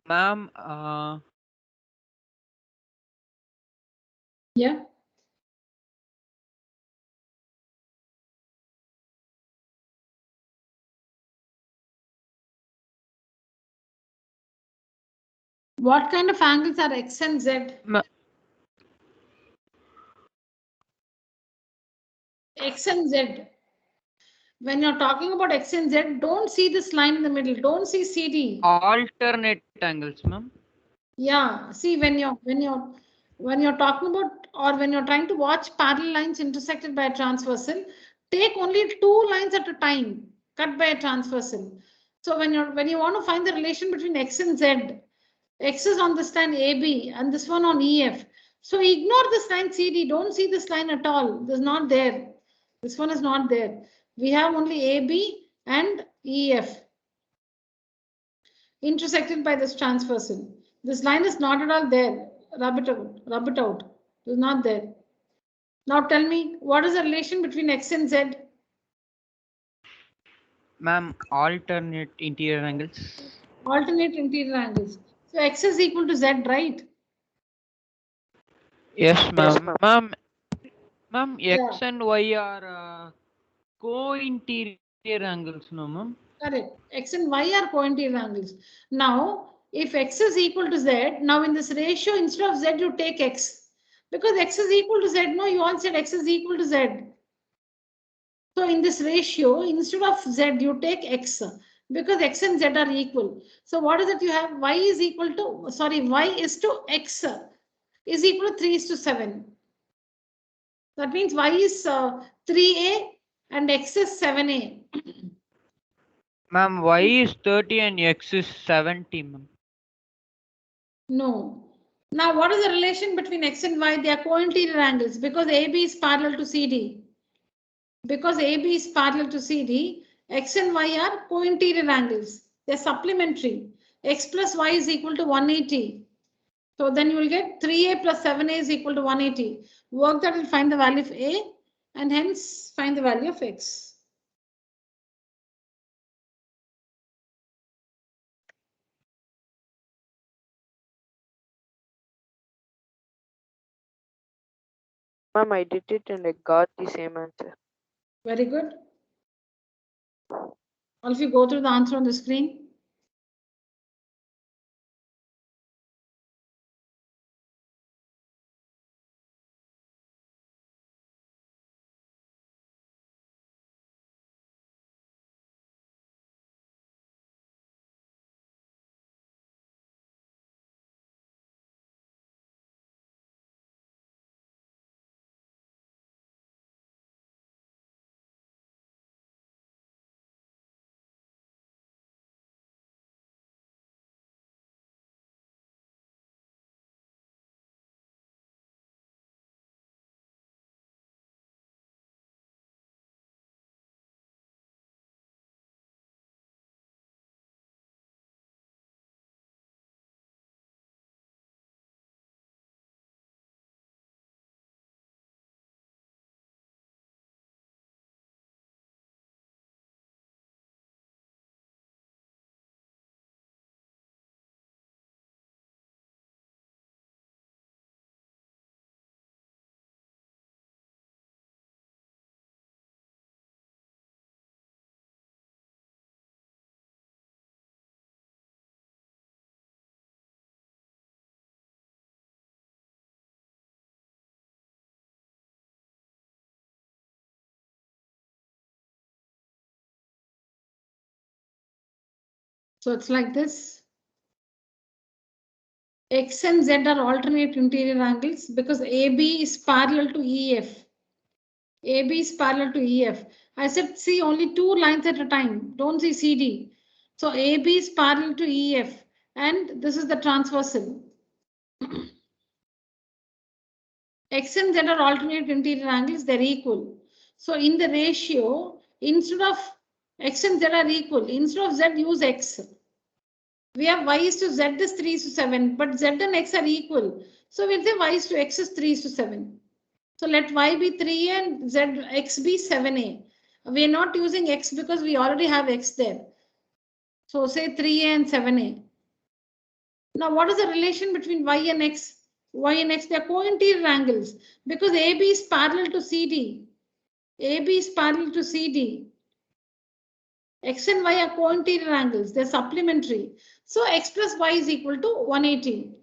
Ma'am, Yeah. What kind of angles are X and Z? X and Z. When you're talking about X and Z, don't see this line in the middle. Don't see CD. alternate angles, ma'am. Yeah. See, when you're talking about, or when you're trying to watch parallel lines intersected by a transversal, take only two lines at a time, cut by a transversal. So when you want to find the relation between X and Z, X is on this line AB and this one on EF. So ignore this line CD. Don't see this line at all. This is not there. This one is not there. We have only AB and EF intersected by this transversal. This line is not at all there. Rub it out. Rub it out. It is not there. Now tell me, what is the relation between X and Z? Ma'am, alternate interior angles. Alternate interior angles. So X is equal to Z, right? Yes, ma'am. Ma'am, Yeah. X and Y are co-interior angles, no, ma'am? Correct. X and Y are co-interior angles. Now, if X is equal to Z, now in this ratio, instead of Z, you take X. Because X is equal to Z, no, you all said X is equal to Z. So in this ratio, instead of Z, you take X. Because X and Z are equal. So what is it you have? Y is equal to, sorry, Y is to X is equal to 3 is to 7. That means Y is 3A and X is 7A. Ma'am, Y is 30 and X is 70, ma'am. No. Now, what is the relation between X and Y? They are co-interior angles because AB is parallel to CD. Because AB is parallel to CD, X and Y are co-interior angles. They're supplementary. X plus Y is equal to 180. So then you will get 3A plus 7A is equal to 180. Work that will find the value of A and hence find the value of X. Ma'am, I did it and I got the same answer. Very good. All of you go through the answer on the screen. So it's like this. X and Z are alternate interior angles because AB is parallel to EF. AB is parallel to EF. I said see only two lines at a time. Don't see CD. So AB is parallel to EF and this is the transversal. X and Z are alternate interior angles, they're equal. So in the ratio, instead of X and Z are equal, instead of Z use X. We have Y is to Z is 3 to 7, but Z and X are equal. So we'll say Y is to X is 3 to 7. So let Y be 3 and Z X be 7A. We are not using X because we already have X there. So say 3A and 7A. Now what is the relation between Y and X? Y and X, they are co-interior angles because AB is parallel to CD. AB is parallel to CD. X and Y are co-interior angles, they're supplementary. So X plus Y is equal to 180.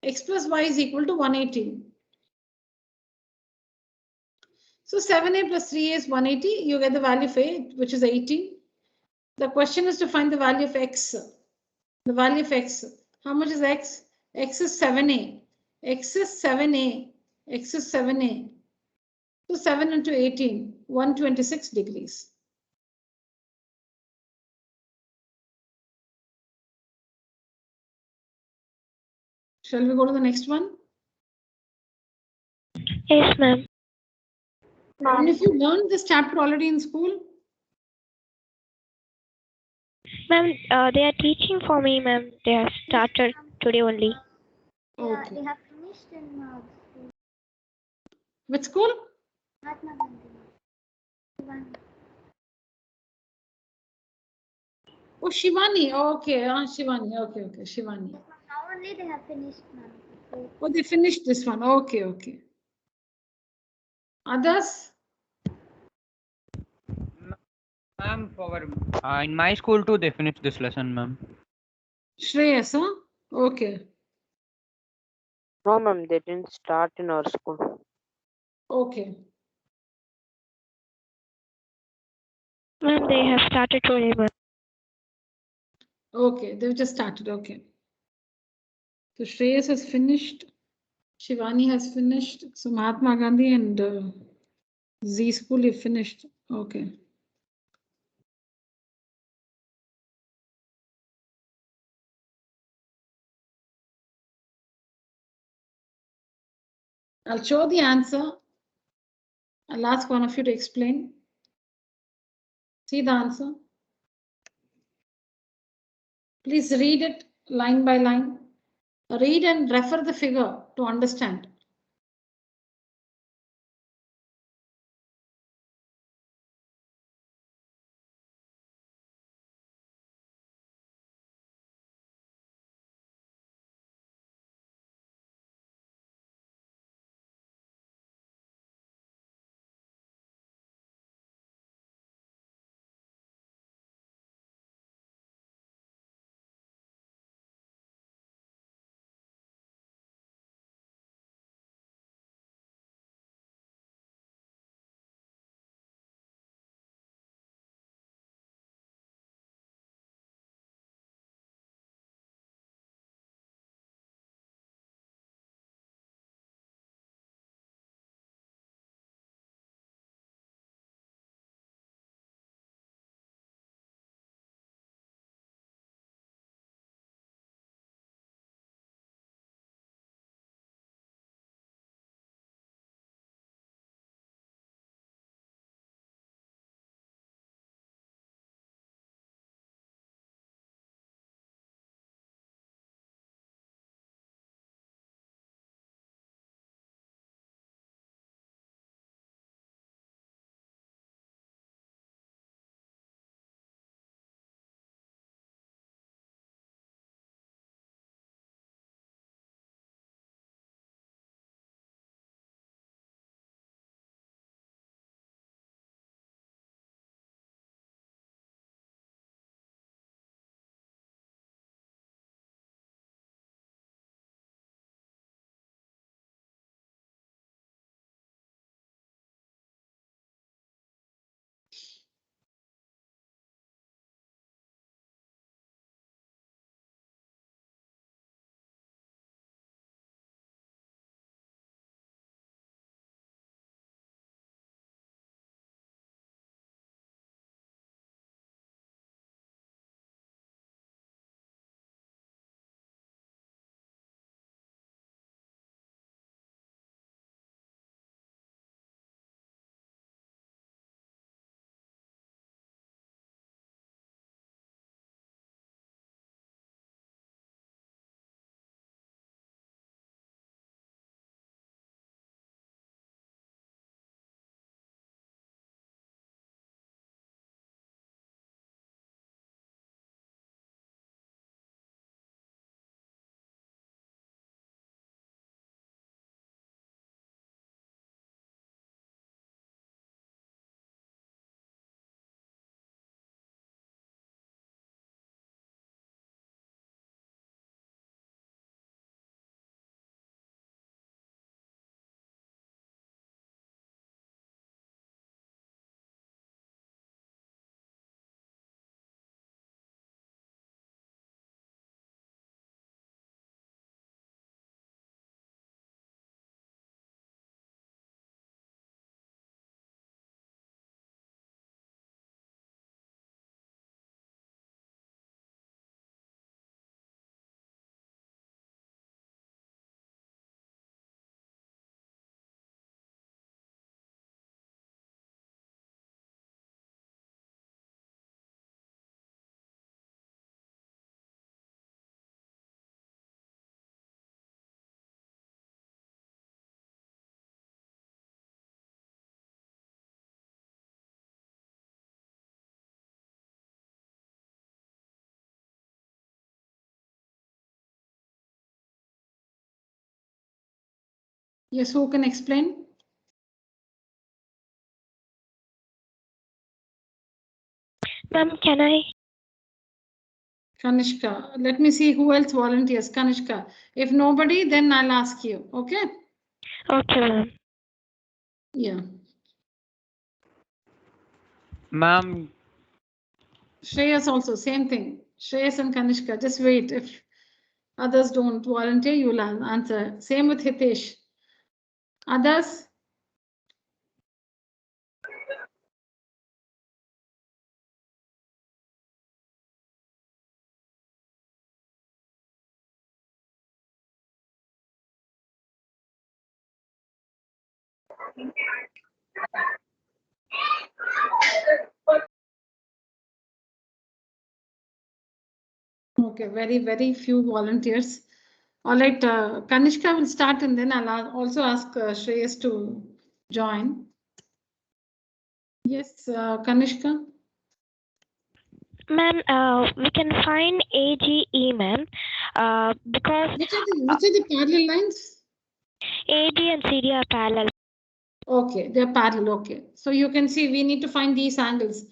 X plus Y is equal to 180. So 7A plus 3A is 180. You get the value of A, which is 80. The question is to find the value of X. The value of X. How much is X? X is 7A. X is 7A. X is 7A. So 7 into 18, 126 degrees. Shall we go to the next one? Yes, ma'am. And if you learned this chapter already in school? Ma'am, they are teaching for me, ma'am. They have started today only. Okay. They have finished in school. Which school? Mahatma Gandhi. One. Oh, Shivani. Okay, Shivani. Okay, okay, Shivani. Now only they have finished, ma'am. Oh, they finished this one. Okay, okay. Others? Ma'am, in my school too, they finished this lesson, ma'am. Shreyas, huh? Okay. No, ma'am, they didn't start in our school. Okay. Ma'am, they have started today, ma'am. Okay, they've just started. Okay. So Shreyas has finished. Shivani has finished. So Mahatma Gandhi and Z school have finished. Okay. I'll show the answer. I'll ask one of you to explain. See the answer. Please read it line by line. Read and refer the figure to understand. Yes, who can explain? Ma'am, can I? Kanishka. Let me see who else volunteers. Kanishka. If nobody, then I'll ask you. Okay? Okay, ma'am. Yeah. Ma'am, Shreyas also, same thing. Shreyas and Kanishka. Just wait. If others don't volunteer, you will answer. Same with Hitesh. Others? Okay, very few volunteers. All right, Kanishka will start and then I'll also ask Shreyas to join. Yes, Kanishka. Ma'am, we can find AGE, ma'am, because Which are the parallel lines? AD and CD are parallel. Okay, they're parallel. Okay, so you can see we need to find these angles.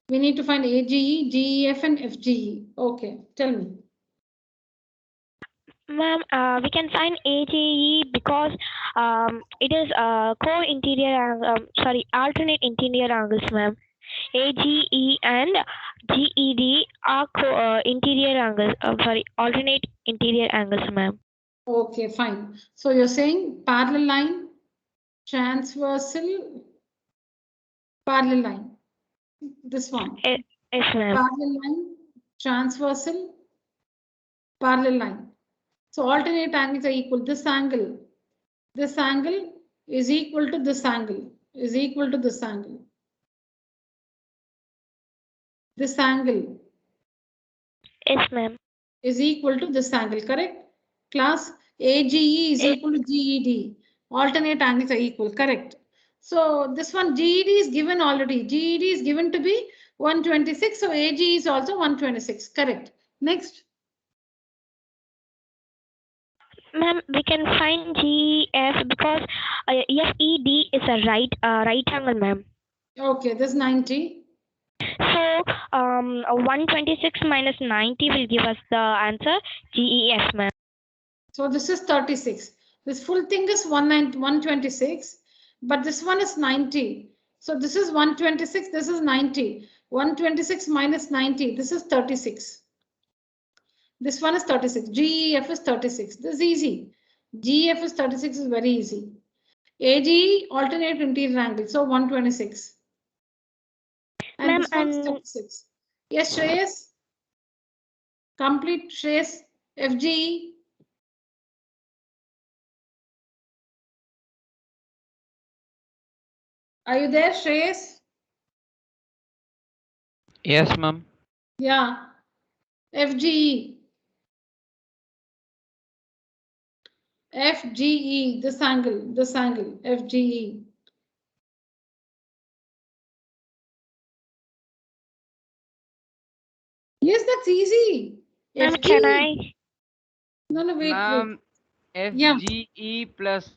We need to find AGE, GEF, and FGE. Okay, tell me. Ma'am, we can find AGE because it is alternate interior angles, ma'am. AGE and GED are interior angles. Alternate interior angles, ma'am. Okay, fine. So you're saying parallel line, transversal, parallel line. This one. Yes, ma'am. Parallel line, transversal, parallel line. So alternate angles are equal. This angle is equal to this angle, is equal to this angle. This angle Yes, ma'am. is equal to this angle, correct? Class AGE is equal to GED. Alternate angles are equal, correct? So this one GED is given already. GED is given to be 126. So AG is also 126, correct? Next. Ma'am, we can find GF because FED is a right angle, ma'am. Okay, this 90. So 126 minus 90 will give us the answer GEF, ma'am. So this is 36. This full thing is 126, but this one is 90. So this is 126, this is 90. 126 minus 90, this is 36. This one is 36. GEF is 36. This is easy. GEF is 36 is very easy. AGE alternate interior angle. So 126. And this one is 36. Yes, Shreyas. Complete Shreyas. FGE. Are you there, Shreyas? yes, ma'am. Yeah. FGE. FGE. This angle. This angle. FGE. Yes, that's easy. Ma'am, FGE. can I? No, wait. Ma'am, Yeah. FGE plus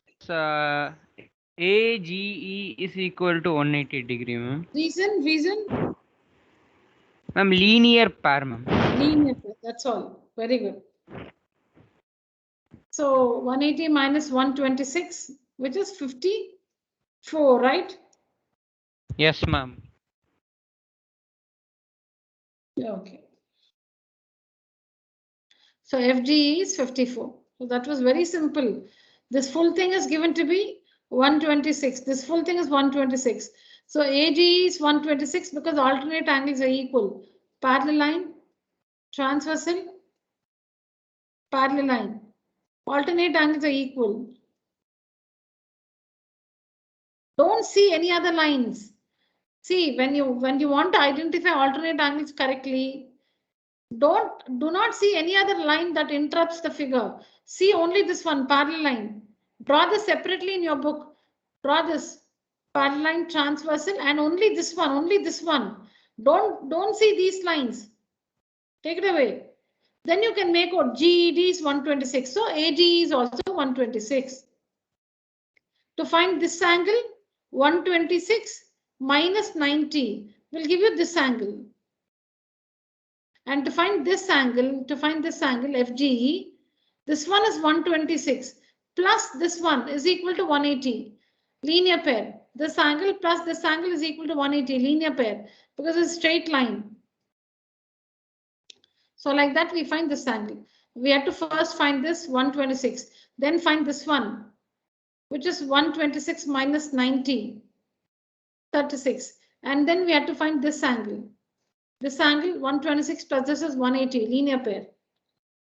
AGE is equal to 180 degree, ma'am. Reason? Ma'am, linear pair, ma'am. Linear. That's all. Very good. So 180 minus 126, which is 54, right? Yes, ma'am. Okay. So FGE is 54. So that was very simple. This full thing is given to be 126. This full thing is 126. So AGE is 126 because alternate angles are equal. Parallel line, transversal, parallel line. Alternate angles are equal. Don't see any other lines. See, when you want to identify alternate angles correctly, do not see any other line that interrupts the figure. See only this one, parallel line. Draw this separately in your book. Draw this parallel line, transversal, and only this one, only this one. Don't see these lines. Take it away. Then you can make out GED is 126. So AGE is also 126. To find this angle, 126 minus 90 will give you this angle. And to find this angle, FGE, this one is 126 plus this one is equal to 180. Linear pair. This angle plus this angle is equal to 180, linear pair, because it's a straight line. So like that we find this angle. We have to first find this 126, then find this one, which is 126 minus 90, 36. And then we have to find this angle. This angle 126 plus this is 180, linear pair.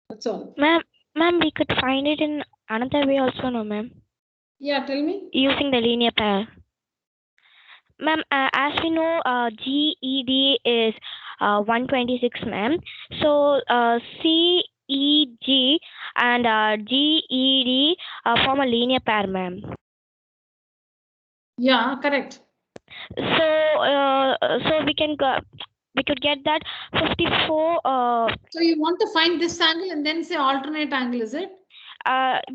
That's all. Ma'am, we could find it in another way also, no, ma'am? Yeah, tell me. Using the linear pair. Ma'am, as we know, GED is 126, ma'am. So CEG and GED form a linear pair, ma'am. Yeah, correct. So we could get that 54. So you want to find this angle and then say alternate angle, is it?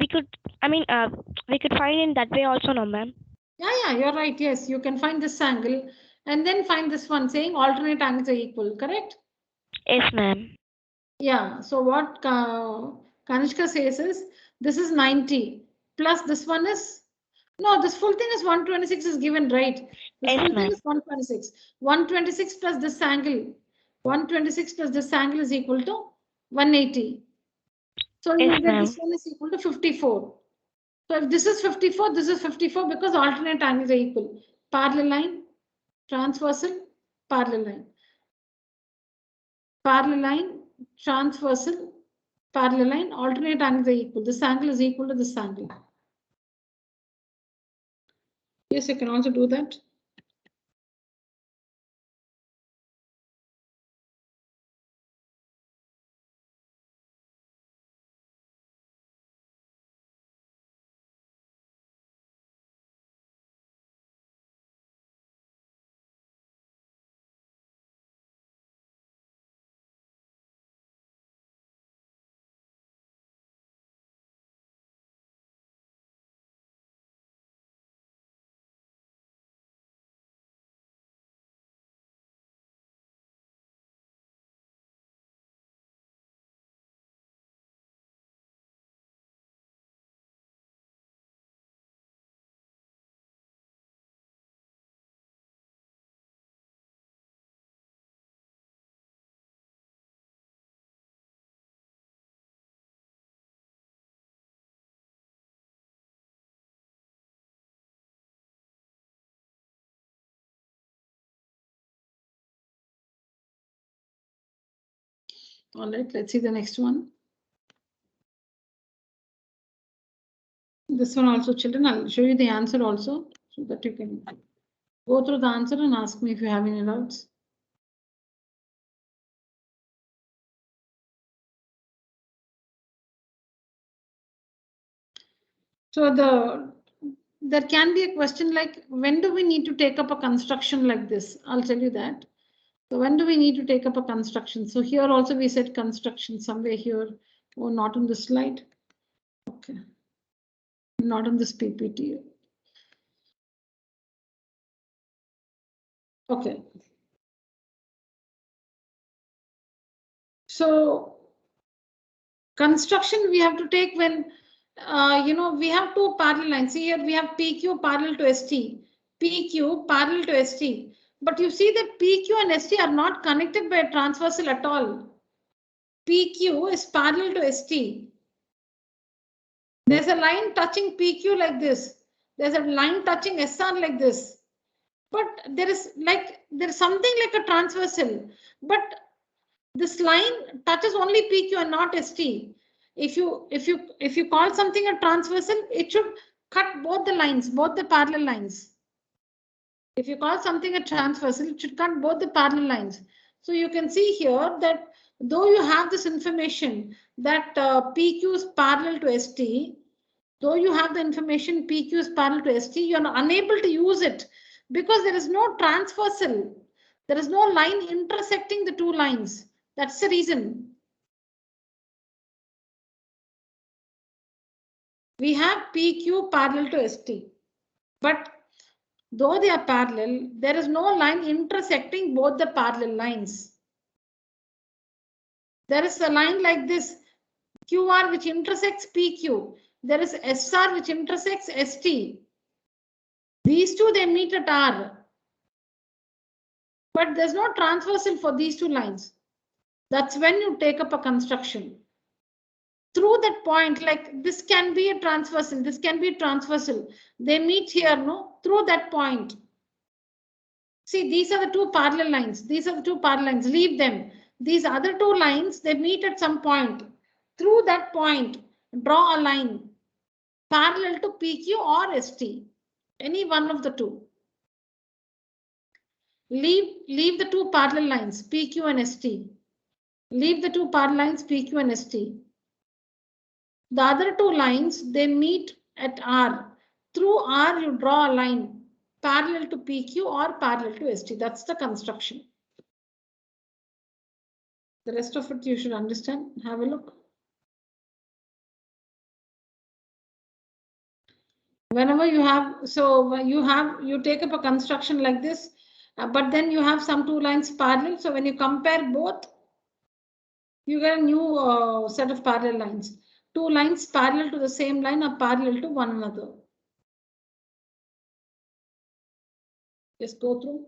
We could find in that way also, no, ma'am? Yeah, you're right. Yes, you can find this angle and then find this one saying alternate angles are equal, correct? Yes, ma'am. Yeah, so what Kanishka says is this is 90 plus this one is, no, this full thing is 126 is given, right? This Yes, full thing ma'am. is 126. 126 plus this angle, 126 plus this angle is equal to 180. So you Yes, get ma'am. this one is equal to 54. So if this is 54, this is 54 because alternate angles are equal. Parallel line, transversal, parallel line. Parallel line, transversal, parallel line, alternate angles are equal. This angle is equal to this angle. Yes, you can also do that. All right, let's see the next one. This one also, children, I'll show you the answer also so that you can go through the answer and ask me if you have any doubts. So there can be a question like, when do we need to take up a construction like this? I'll tell you that. So when do we need to take up a construction? So here also we said construction somewhere here. Oh, not on the slide. Okay. Not on this PPT. Okay. So construction we have to take when, we have two parallel lines. See here we have PQ parallel to ST. PQ parallel to ST. But you see that PQ and ST are not connected by a transversal at all. PQ is parallel to ST. There's a line touching PQ like this. There's a line touching SR like this. But there is something like a transversal. But this line touches only PQ and not ST. If you call something a transversal, it should cut both the lines, both the parallel lines. If you call something a transversal, it should cut both the parallel lines. So you can see here that though you have this information that PQ is parallel to ST, though you have the information PQ is parallel to ST, you are unable to use it because there is no transversal. There is no line intersecting the two lines. That's the reason. We have PQ parallel to ST. But though they are parallel, there is no line intersecting both the parallel lines. There is a line like this, QR, which intersects PQ. There is SR, which intersects ST. These two, they meet at R. But there's no transversal for these two lines. That's when you take up a construction. Through that point, like this can be a transversal, this can be a transversal. They meet here, no? Through that point. See, these are the two parallel lines. These are the two parallel lines. Leave them. These other two lines, they meet at some point. Through that point, draw a line parallel to PQ or ST. Any one of the two. Leave the two parallel lines, PQ and ST. Leave the two parallel lines, PQ and ST. The other two lines, they meet at R. Through R, you draw a line parallel to PQ or parallel to ST. That's the construction. The rest of it you should understand. Have a look. Whenever you have, so you take up a construction like this, but then you have some two lines parallel. So when you compare both, you get a new set of parallel lines. Two lines parallel to the same line are parallel to one another. Just go through.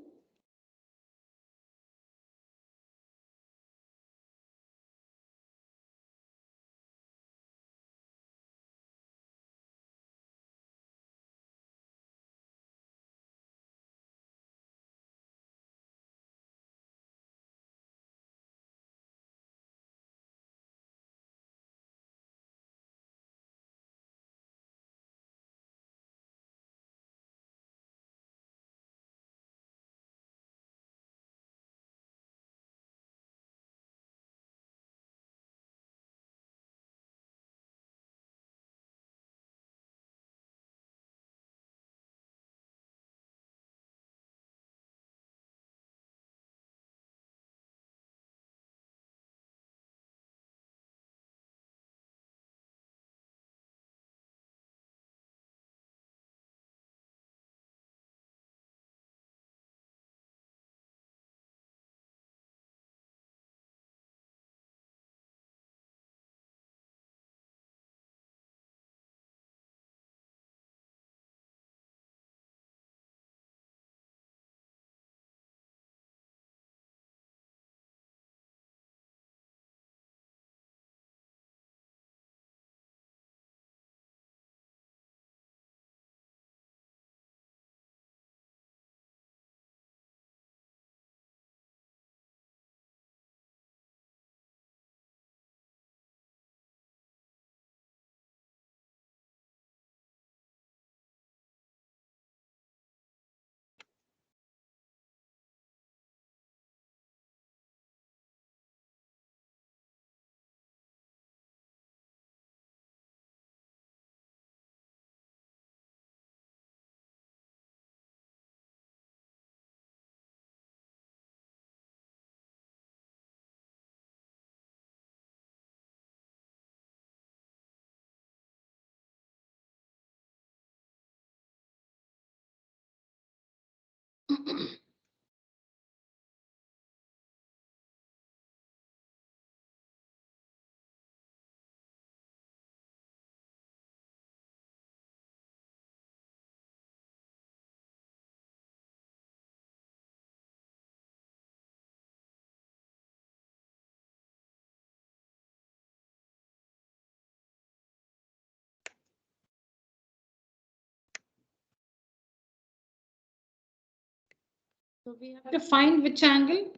So we have to find which angle?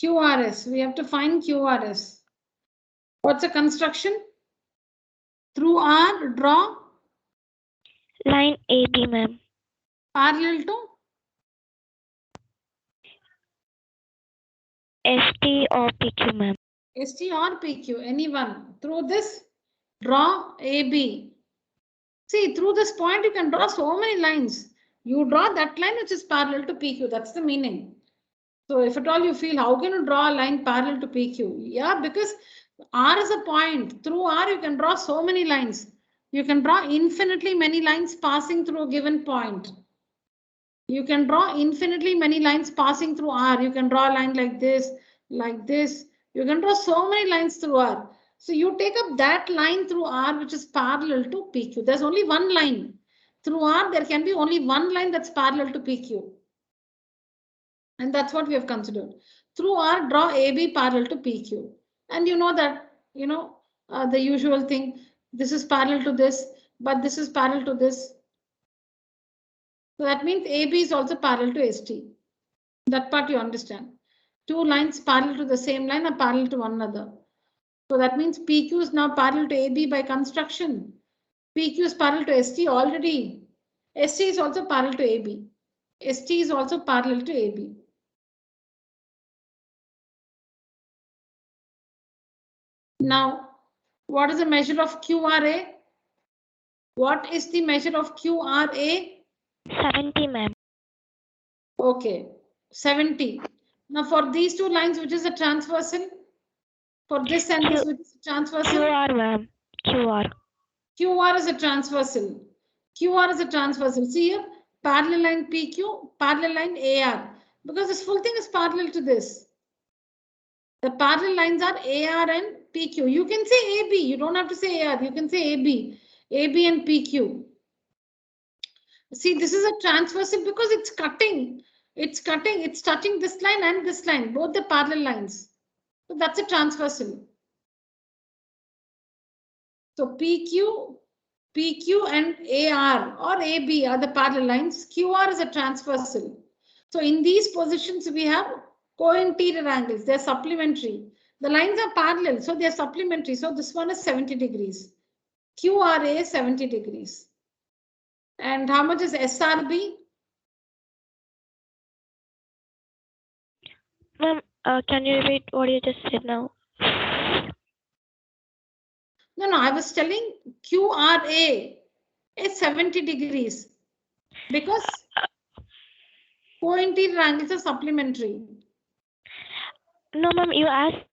QRS. We have to find QRS. What's the construction? Through R, draw Line AB, ma'am. parallel to ST or PQ, ma'am. ST or PQ, anyone. Through this, draw AB. See, through this point, you can draw so many lines. You draw that line which is parallel to PQ. That's the meaning. So if at all you feel, how can you draw a line parallel to PQ? Yeah, because R is a point. Through R, you can draw so many lines. You can draw infinitely many lines passing through a given point. You can draw infinitely many lines passing through R. You can draw a line like this, like this. You can draw so many lines through R. So you take up that line through R, which is parallel to PQ. There's only one line. Through R, there can be only one line that's parallel to PQ. And that's what we have considered. Through R, draw AB parallel to PQ. And you know that, the usual thing, this is parallel to this, but this is parallel to this. So that means AB is also parallel to ST. That part you understand. Two lines parallel to the same line are parallel to one another. So that means PQ is now parallel to AB by construction. PQ is parallel to ST already. ST is also parallel to AB. ST is also parallel to AB. Now, what is the measure of QRA? What is the measure of QRA? 70, ma'am. Okay, 70. Now for these two lines, which is a transversal? For this and this, which is a transversal? QR, ma'am. QR. QR is a transversal. QR is a transversal. See here, parallel line PQ, parallel line AR. Because this full thing is parallel to this. The parallel lines are AR and PQ. You can say AB. You don't have to say AR. You can say AB. AB and PQ. See, this is a transversal because it's cutting. It's cutting. It's touching this line and this line. Both the parallel lines. So that's a transversal. So PQ and AR or AB are the parallel lines. QR is a transversal. So in these positions, we have co-interior angles. They're supplementary. The lines are parallel, so they're supplementary. So this one is 70 degrees. QRA is 70 degrees. And how much is SRB? Ma'am, can you repeat what you just said now? No, I was telling QRA is 70 degrees because co-interior angles are supplementary. No, ma'am, you asked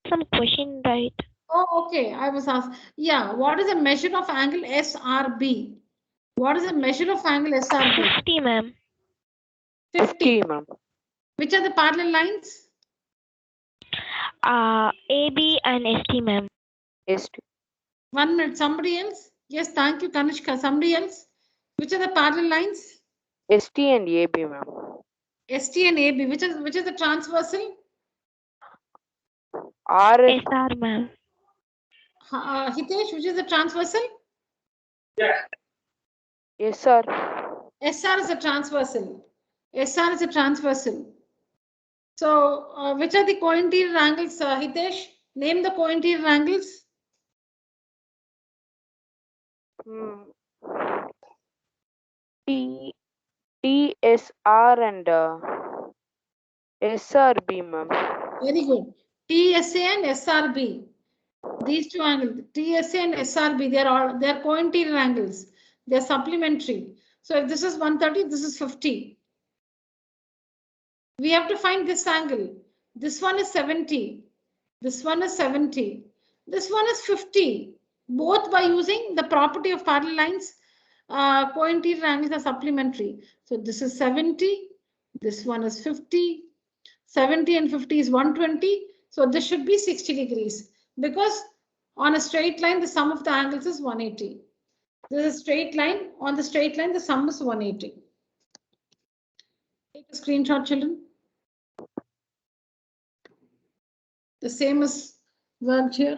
some question, right? Oh, okay. I was asked. Yeah, what is the measure of angle SRB? What is the measure of angle SRB? 50, ma'am. 50. 50, ma'am. Which are the parallel lines? AB and ST, ma'am. ST. 1 minute. Somebody else? Yes, thank you, Kanishka. Somebody else? Which are the parallel lines? ST and AB, ma'am. ST and AB. Which is the transversal? RS. SR, ma'am. Hitesh, which is the transversal? Yes, sir. SR is a transversal. SR is a transversal. So, which are the co-interior angles, Hitesh? Name the co-interior angles. TSR and SRB, ma'am. Very good. TSA and SRB. These two angles, TSA and SRB, they're co-interior angles. They're supplementary. So if this is 130, this is 50. We have to find this angle. This one is 70. This one is 70. This one is 50. Both by using the property of parallel lines, co-interior angles are supplementary. So this is 70. This one is 50. 70 and 50 is 120. So this should be 60 degrees because on a straight line, the sum of the angles is 180. This is a straight line. On the straight line, the sum is 180. Take a screenshot, children. The same is worked here.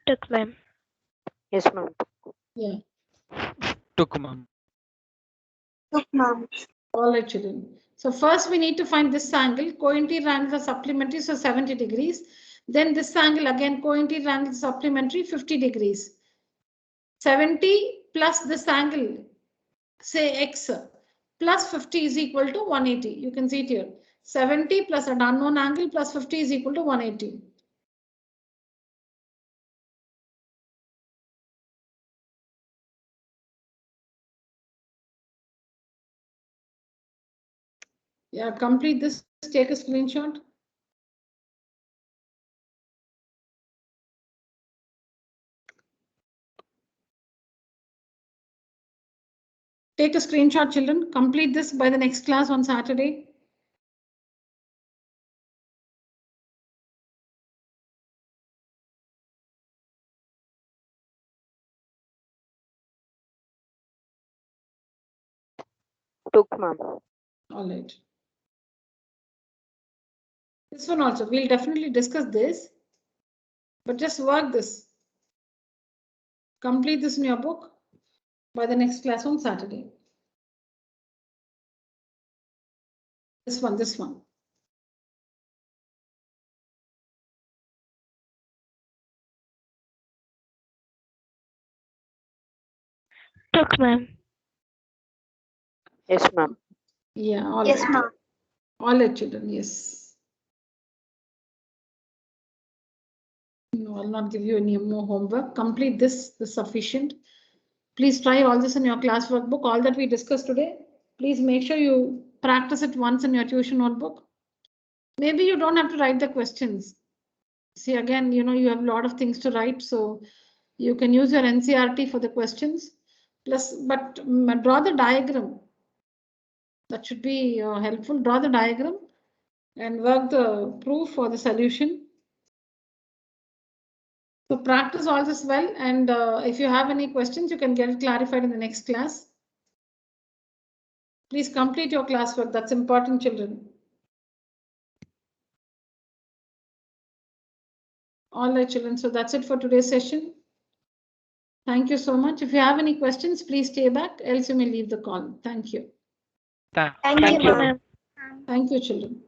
Took, ma'am. Yes, ma'am. Yeah. Took, ma'am. All right, children. So first we need to find this angle. Co-interior angles are supplementary, so 70 degrees. Then this angle again, co-interior angle is supplementary, 50 degrees. 70 plus this angle, say x, plus 50 is equal to 180. You can see it here. 70 plus an unknown angle plus 50 is equal to 180. Yeah, complete this, take a screenshot. take a screenshot, children. Complete this by the next class on Saturday. Took, ma'am. All right. This one also, we'll definitely discuss this, but just work this. Complete this in your book by the next class on Saturday. This one. Took, ma'am. Yes, ma'am. Yeah, all Yes, right. ma'am. All right, children, yes. No, I'll not give you any more homework. Complete this is sufficient. Please try all this in your class workbook. All that we discussed today, please make sure you practice it once in your tuition notebook. Maybe you don't have to write the questions. See, again, you have a lot of things to write, so you can use your NCERT for the questions. But draw the diagram. That should be helpful. Draw the diagram and work the proof for the solution. So practice all this well, and if you have any questions, you can get it clarified in the next class. Please complete your classwork. That's important, children. All right, children. So that's it for today's session. Thank you so much. If you have any questions, please stay back, else you may leave the call. Thank you. Thank Thank you, Thank you, ma'am. ma'am. Thank you, children.